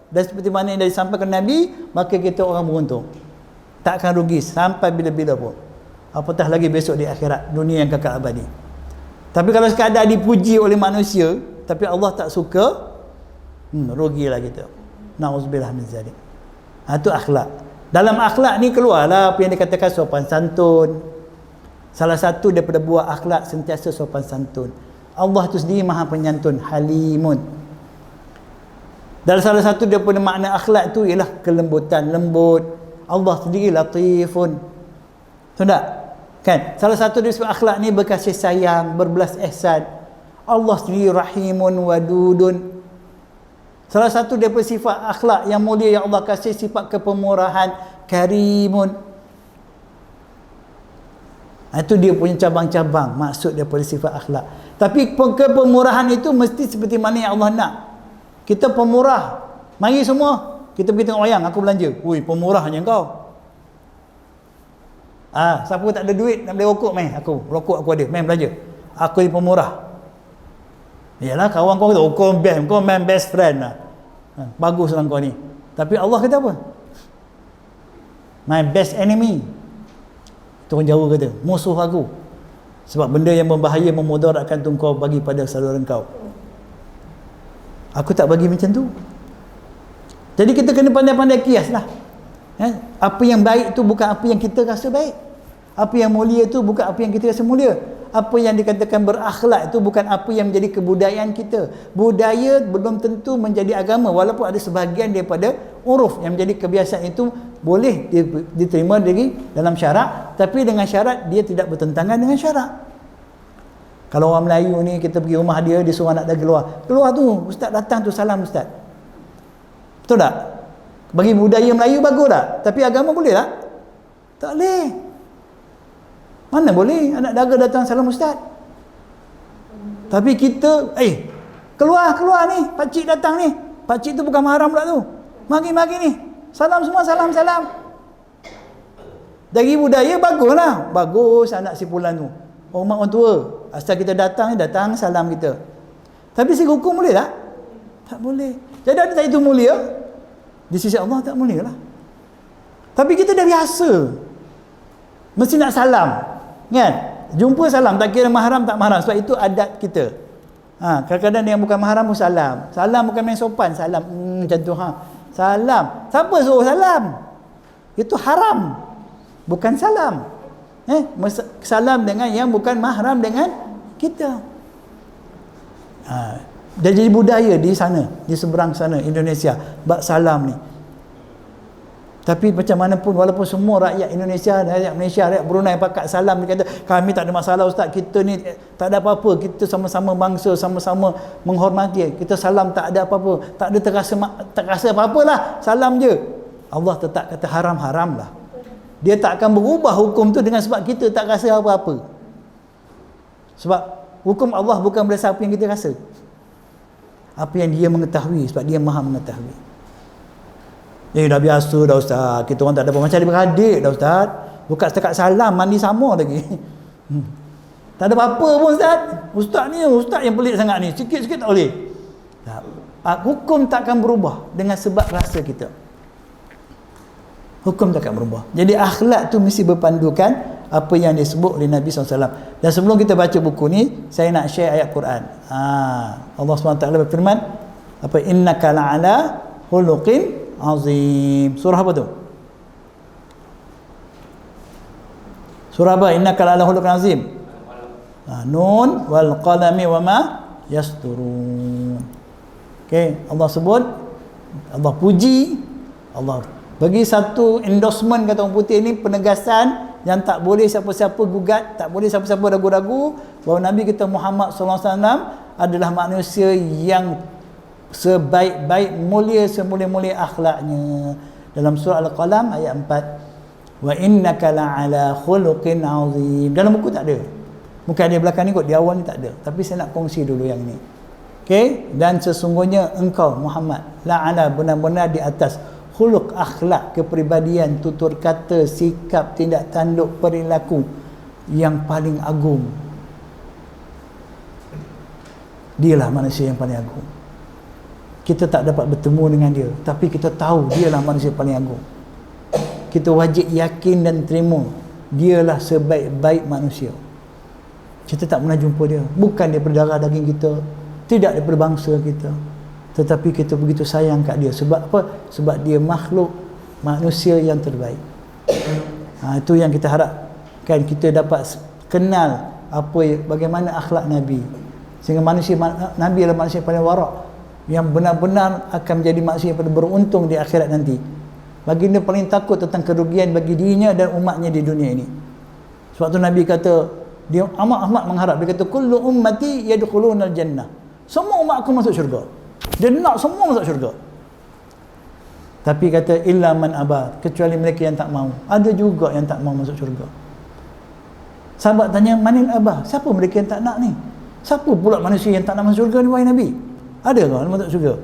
dan seperti mana yang disampaikan Nabi, maka kita orang beruntung, tak akan rugi sampai bila-bila pun, apatah lagi besok di akhirat, dunia yang kekal abadi. Tapi kalau sekadar dipuji oleh manusia tapi Allah tak suka, rugilah kita. Na'udzubillah min zalik. Itu akhlak. Dalam akhlak ni keluarlah apa yang dikatakan sopan santun. Salah satu daripada buah akhlak sentiasa sopan santun. Allah tu sendiri maha penyantun, halimun. Dan salah satu daripada makna akhlak tu ialah kelembutan, lembut. Allah sendiri latifun. Tahu tak? Kan? Salah satu daripada akhlak ni berkasih sayang, berbelas ihsan. Allah sendiri rahimun wadudun. Salah satu daripada sifat akhlak yang mulia yang Allah kasih, sifat kepemurahan, karimun. Itu dia punya cabang-cabang maksud daripada sifat akhlak. Tapi kepemurahan itu mesti seperti mana yang Allah nak. Kita pemurah. Mari semua kita pergi tengok wayang, aku belanja. Ui, pemurahnya kau. Siapa tak ada duit nak beli rokok, main aku. Rokok aku ada, main belanja. Aku ni pemurah. Yalah, kawan kau kata, kau main best friend lah. Baguslah kau ni. Tapi Allah kata apa? My best enemy. Itu orang Jawa kata, musuh aku. Sebab benda yang berbahaya, memudaratkan tu kau bagi pada saudara kau. Aku tak bagi macam tu. Jadi kita kena pandai-pandai kias lah. Apa yang baik tu bukan apa yang kita rasa baik. Apa yang mulia tu bukan apa yang kita rasa mulia. Apa yang dikatakan berakhlak itu bukan apa yang menjadi kebudayaan kita. Budaya belum tentu menjadi agama, walaupun ada sebahagian daripada uruf yang menjadi kebiasaan itu boleh diterima dalam syarak, tapi dengan syarat dia tidak bertentangan dengan syarak. Kalau orang Melayu ni, kita pergi rumah dia suruh anak dia keluar tu, ustaz datang tu salam ustaz. Betul tak? Bagi budaya Melayu bagus tak? Tapi agama boleh tak? Tak boleh. Mana boleh anak dara datang salam ustaz? Tapi kita keluar ni, pakcik datang ni. Pakcik tu bukan mahram pula tu. Mari ni. Salam semua, salam. Dari budaya baguslah. Bagus anak si Fulan tu. Hormat orang tua. Asal kita datang salam kita. Tapi segi hukum boleh tak? Tak boleh. Jadi ada tak itu mulia? Di sisi Allah tak mulia lah. Tapi kita dah biasa. Mesti nak salam. Kan? Jumpa salam, tak kira mahram tak mahram, sebab itu adat kita. Kadang-kadang yang bukan mahram pun salam. Salam bukan main sopan, salam macam tu salam. Siapa suruh salam? Itu haram. Bukan salam. Salam dengan yang bukan mahram dengan kita. Dah jadi budaya di sana, di seberang sana Indonesia, bab salam ni. Tapi macam mana pun, walaupun semua rakyat Indonesia, rakyat Malaysia, rakyat Brunei pakat salam, dia kata kami tak ada masalah ustaz, kita ni tak ada apa-apa, kita sama-sama bangsa, sama-sama menghormati, kita salam tak ada apa-apa, tak ada terasa apa-apalah, salam je. Allah tetap kata haram lah. Dia tak akan berubah hukum tu dengan sebab kita tak rasa apa-apa. Sebab hukum Allah bukan berdasar apa yang kita rasa, apa yang dia mengetahui, sebab dia maha mengetahui. Dah biasa dah ustaz, kita orang tak ada apa, macam adik-beradik dah ustaz, bukan setakat salam, mandi sama lagi. Tak ada apa-apa pun ustaz ni ustaz yang pelik sangat ni, sikit-sikit tak boleh. Hukum takkan berubah dengan sebab rasa kita. Hukum takkan berubah. Jadi akhlak tu mesti berpandukan apa yang disebut oleh Nabi SAW. Dan sebelum kita baca buku ni, saya nak share ayat Quran. Allah SWT berfirman, innaka la'ala khuluqin azim. Surah apa tu? Surah apa? Innaka la'ala khuluqin azim. Nun wal qalami wama yasturun. Allah sebut, Allah puji, Allah bagi satu endorsement, kata orang putih ni, penegasan yang tak boleh siapa-siapa gugat, tak boleh siapa-siapa ragu-ragu bahawa Nabi kita Muhammad SAW adalah manusia yang sebaik-baik mulia, semulia-mulia akhlaknya. Dalam surah Al-Qalam ayat 4, wa innaka la'ala khuluqin azim. Dalam buku tak ada, mungkin ada belakang ni kot, di awal ni tak ada, tapi saya nak kongsi dulu yang ni. Dan sesungguhnya engkau Muhammad la'ala, benar-benar di atas khuluq, akhlak, kepribadian, tutur kata, sikap, tindak tanduk, perilaku yang paling agung. Dialah manusia yang paling agung. Kita tak dapat bertemu dengan dia, tapi kita tahu dialah manusia paling agung. Kita wajib yakin dan terima dialah sebaik-baik manusia. Kita tak pernah jumpa dia, bukan daripada darah daging kita, tidak daripada bangsa kita, tetapi kita begitu sayang kat dia. Sebab apa? Sebab dia makhluk manusia yang terbaik. Itu yang kita harapkan, kita dapat kenal bagaimana akhlak Nabi, sehingga Nabi adalah manusia yang paling warak, yang benar-benar akan menjadi manusia yang paling beruntung di akhirat nanti. Baginda paling takut tentang kerugian bagi dirinya dan umatnya di dunia ini. Sebab tu Nabi kata, dia amat-amat mengharap, dia kata kullu ummati yadkhulunal jannah, semua umat aku masuk syurga. Dia nak semua masuk syurga. Tapi kata illa man aba, kecuali mereka yang tak mahu. Ada juga yang tak mahu masuk syurga. Sahabat tanya, manil aba, siapa mereka yang tak nak ni? Siapa pula manusia yang tak nak masuk syurga ni, wahai Nabi? Ada ke orang masuk syurga?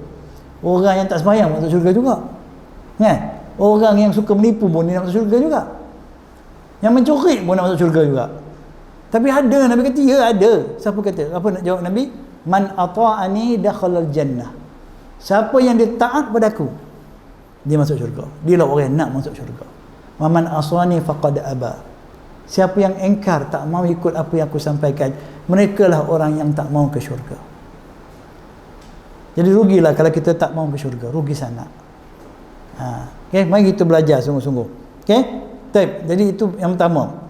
Orang yang tak sembahyang masuk syurga juga, kan? Orang yang suka menipu pun dia nak masuk syurga juga, yang mencuri pun nak masuk syurga juga. Tapi ada, Nabi kata ya ada. Siapa kata? Apa nak jawab Nabi? Man ata'ani dakhalal jannah, siapa yang dia taat padaku, dia masuk syurga. Dia lah orang yang nak masuk syurga. Wa man asani faqad aba, siapa yang engkar, tak mau ikut apa yang aku sampaikan, mereka lah orang yang tak mau ke syurga. Jadi rugilah kalau kita tak mau ke syurga, rugi sangat. Mari kita belajar sungguh-sungguh. Jadi itu yang pertama.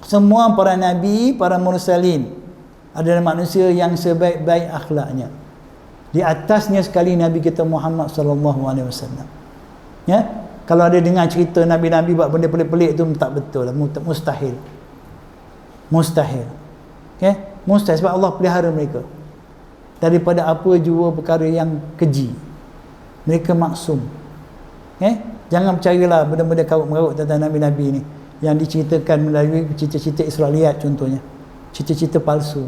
Semua para nabi, para mursalin adalah manusia yang sebaik-baik akhlaknya. Di atasnya sekali Nabi kita Muhammad sallallahu alaihi wasallam. Ya, kalau ada dengar cerita nabi-nabi buat benda pelik-pelik tu tak betul lah, mustahil. Mustahil. Okay? Mustahil sebab Allah pelihara mereka daripada apa jua perkara yang keji. Mereka maksum. Okay? Jangan percayalah benda-benda karut-merut tentang nabi-nabi ni yang diceritakan melalui cerita-cerita Israeliat contohnya. Cerita-cerita palsu.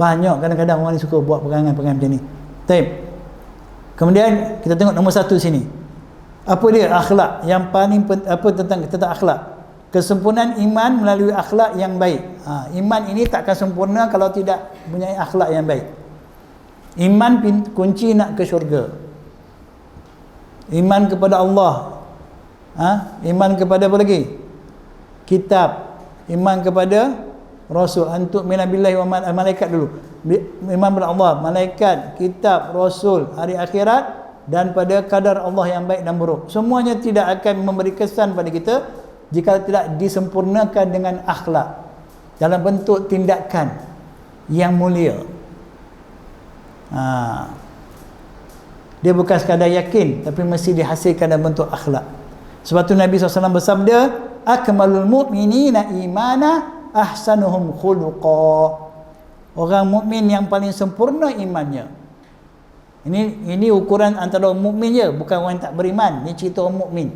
Banyak kadang-kadang orang ni suka buat perangai-perangai macam ni. Baik. Kemudian kita tengok nombor 1 sini. Apa dia akhlak yang paling apa tentang akhlak? Kesempurnaan iman melalui akhlak yang baik. Iman ini takkan sempurna kalau tidak mempunyai akhlak yang baik. Iman kunci nak ke syurga. Iman kepada Allah. Iman kepada apa lagi? Kitab. Iman kepada Rasul. Antuk minabillahi wa malaikat dulu. Iman kepada Allah, malaikat, kitab, Rasul, hari akhirat dan pada kadar Allah yang baik dan buruk. Semuanya tidak akan memberi kesan pada kita jika tidak disempurnakan dengan akhlak dalam bentuk tindakan yang mulia. Dia bukan sekadar yakin, tapi mesti dihasilkan dalam bentuk akhlak. Sebab tu Nabi SAW bersabda, akmalul mu'minina imana ahsanuhum khuluqa. Orang mukmin yang paling sempurna imannya. Ini ukuran antara orang mukmin je, bukan orang yang tak beriman. Ni cerita orang mukmin.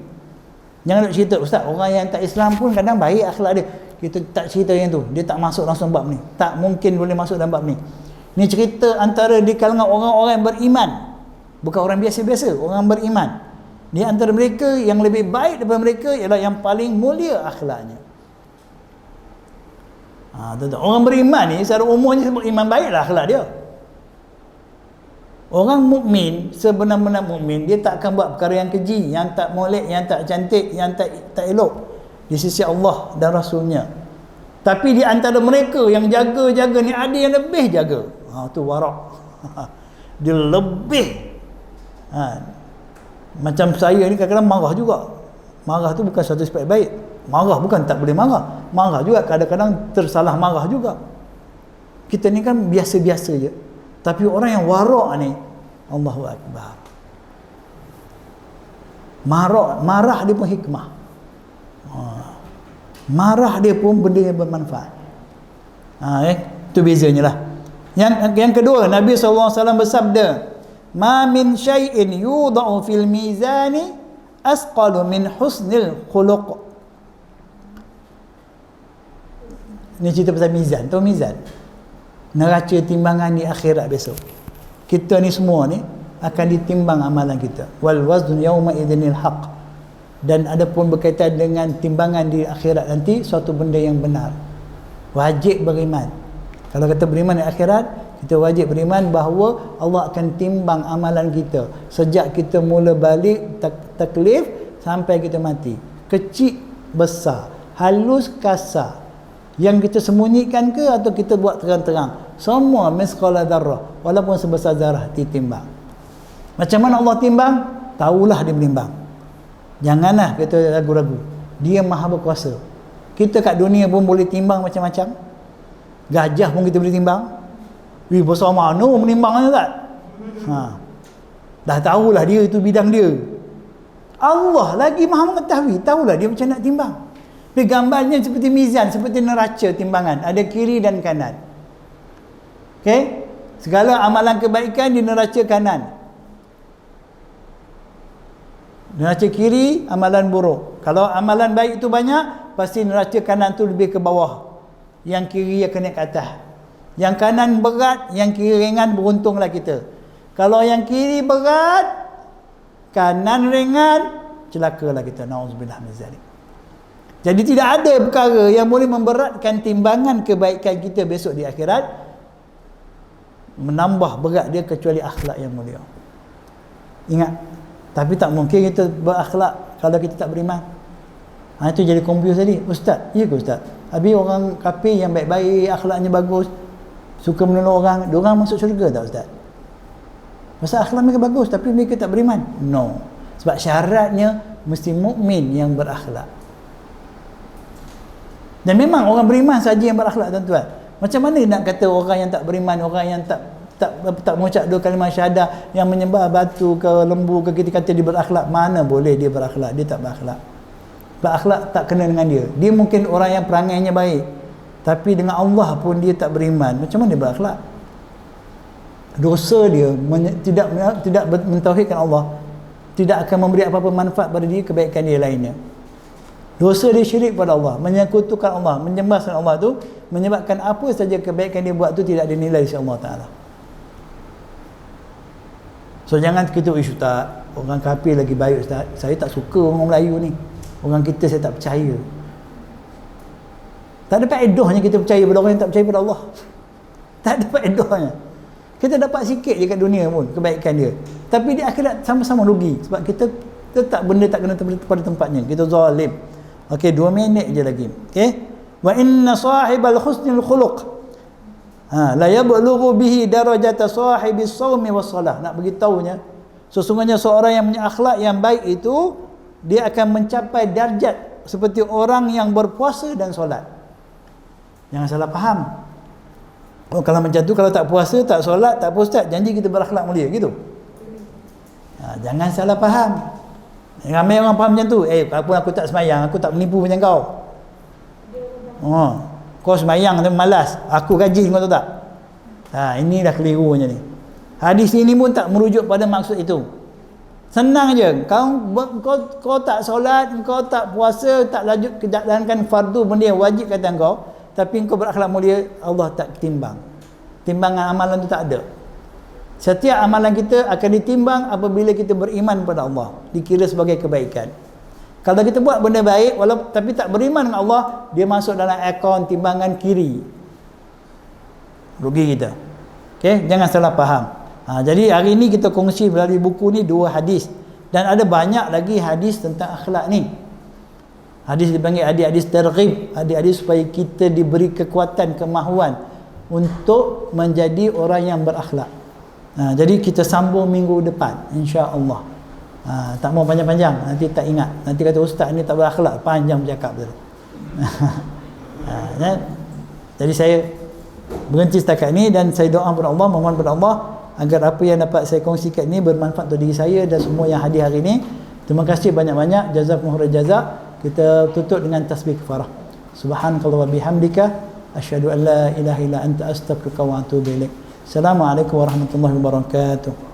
Jangan nak cerita, ustaz, orang yang tak Islam pun kadang baik akhlak dia. Kita tak cerita yang tu. Dia tak masuk langsung bab ni. Tak mungkin boleh masuk dalam bab ni. Ni cerita antara di kalangan orang-orang yang beriman. Bukan orang biasa-biasa, orang beriman. Di antara mereka yang lebih baik daripada mereka ialah yang paling mulia akhlaknya. Orang beriman ni secara umumnya sebut iman baiklah akhlak dia. Orang mukmin, sebenar-benar mukmin, dia tak akan buat perkara yang keji, yang tak molek, yang tak cantik, yang tak elok di sisi Allah dan Rasulnya. Tapi di antara mereka yang jaga-jaga ni ada yang lebih jaga. Tu warak. Dia lebih. Macam saya ni kadang-kadang marah juga. Marah tu bukan satu sifat baik. Marah bukan tak boleh marah. Marah juga kadang-kadang tersalah marah juga. Kita ni kan biasa-biasa je. Tapi orang yang warak ni, Allahu Akbar. Marah dia pun hikmah. Marah dia pun benda yang bermanfaat. Itu bezanya lah. Yang kedua, Nabi SAW bersabda, ma min syai'in yudha'u fil mizani asqalu min husnil khuluq. Ni cerita pasal mizan. Tahu mizan? Neraca timbangan di akhirat besok. Kita ni semua ni akan ditimbang amalan kita. Wal wazn yawma idzinil haqq. Dan ada pun berkaitan dengan timbangan di akhirat nanti, suatu benda yang benar. Wajib beriman. Kalau kita beriman di akhirat, kita wajib beriman bahawa Allah akan timbang amalan kita sejak kita mula balik taklif sampai kita mati. Kecil, besar, halus, kasar, yang kita sembunyikan ke atau kita buat terang-terang, semua misqala dzarrah, walaupun sebesar zarah ditimbang. Macam mana Allah timbang? Tahulah dia menimbang. Janganlah kita ragu-ragu. Dia Maha berkuasa. Kita kat dunia pun boleh timbang macam-macam. Gajah pun kita boleh timbang. Besar mana menimbangnya tak? Dah tahulah dia itu bidang dia. Allah lagi Maha mengetahui, tahulah dia macam nak timbang. Tapi gambarnya seperti mizan, seperti neraca timbangan, ada kiri dan kanan. Okey? Segala amalan kebaikan di neraca kanan. Neraca kiri amalan buruk. Kalau amalan baik itu banyak, pasti neraca kanan tu lebih ke bawah. Yang kiri akan naik ke atas. Yang kanan berat, yang kiri ringan, beruntunglah kita. Kalau yang kiri berat, kanan ringan, celakalah kita. Nauzubillah min zalik. Jadi tidak ada perkara yang boleh memberatkan timbangan kebaikan kita besok di akhirat, menambah berat dia kecuali akhlak yang mulia. Ingat, tapi tak mungkin kita berakhlak kalau kita tak beriman. Itu jadi confuse tadi. Ustaz, ya ke ustaz? Habis orang kafir yang baik-baik, akhlaknya bagus, suka menolong orang, diorang masuk syurga tak ustaz? Pasal akhlak mereka bagus tapi mereka tak beriman? No. Sebab syaratnya mesti mukmin yang berakhlak. Dan memang orang beriman saja yang berakhlak, tuan-tuan. Macam mana nak kata orang yang tak beriman, orang yang tak mengucap dua kalimah syahadah, yang menyembah batu ke lembu ke, kita kata dia berakhlak? Mana boleh dia berakhlak? Dia tak berakhlak. Berakhlak tak kena dengan dia. Dia mungkin orang yang perangainya baik, tapi dengan Allah pun dia tak beriman. Macam mana dia berakhlak? Dosa dia tidak mentauhidkan Allah, tidak akan memberi apa-apa manfaat pada dia, kebaikan dia lainnya. Dosa dia syirik pada Allah, menyekutukan Allah, menyembah selain Allah tu menyebabkan apa saja kebaikan dia buat tu tidak dinilai oleh Allah Ta'ala. So jangan kita isu tak, orang kafir lagi baik Ustaz. Saya tak suka orang Melayu ni, orang kita saya tak percaya. Tak ada faedahnya kita percaya pada orang yang tak percaya pada Allah. Tak ada faedahnya. Kita dapat sikit je kat dunia pun kebaikan dia, tapi di akhirat sama-sama rugi, sebab kita letak benda tak kena pada tempatnya, kita zalim. Okey, 2 minit je lagi. Okey, wa inna sahibal husnil khuluq la yablughu bihi darajata sahibis shaumi was salah. Nak beritahunya, sesungguhnya seorang yang punya akhlak yang baik itu, dia akan mencapai darjat seperti orang yang berpuasa dan solat. Jangan salah faham. Oh, kalau macam tu, kalau tak puasa, tak solat, tak apa ustaz, janji kita berakhlak mulia gitu. Jangan salah faham. Ramai orang faham macam tu. Apa aku tak semayang, aku tak menipu macam kau. Kau semayang tapi malas, aku gaji, kau tahu tak? Inilah kelirunya ni. Hadis ini pun tak merujuk pada maksud itu. Senang je. Kau tak solat, kau tak puasa, tak lanjut jalankan fardu, benda yang wajib kata kau, tapi kau berakhlak mulia, Allah tak timbang. Timbangan amalan tu tak ada. Setiap amalan kita akan ditimbang apabila kita beriman pada Allah, dikira sebagai kebaikan. Kalau kita buat benda baik walaupun tapi tak beriman dengan Allah, dia masuk dalam akaun timbangan kiri. Rugi kita. Okey, jangan salah faham. Jadi hari ini kita kongsi melalui buku ni 2 hadis, dan ada banyak lagi hadis tentang akhlak ni. Hadis dipanggil hadis targhib, hadis supaya kita diberi kekuatan, kemahuan untuk menjadi orang yang berakhlak. Jadi kita sambung minggu depan insya-Allah. Tak mau panjang-panjang, nanti tak ingat. Nanti kata ustaz ni tak berakhlak, panjang bercakap tu. Jadi saya berhenti setakat ni, dan saya doa kepada Allah, mohon kepada Allah agar apa yang dapat saya kongsikan ini bermanfaat untuk diri saya dan semua yang hadir hari ini. Terima kasih banyak-banyak. Jazakumullah jazak. Kita tutup dengan tasbih kafarah. Subhanakallah wa bihamdika asyhadu an la ilaha illa anta astaghfiruka wa atubu ilaik. Assalamualaikum warahmatullahi wabarakatuh.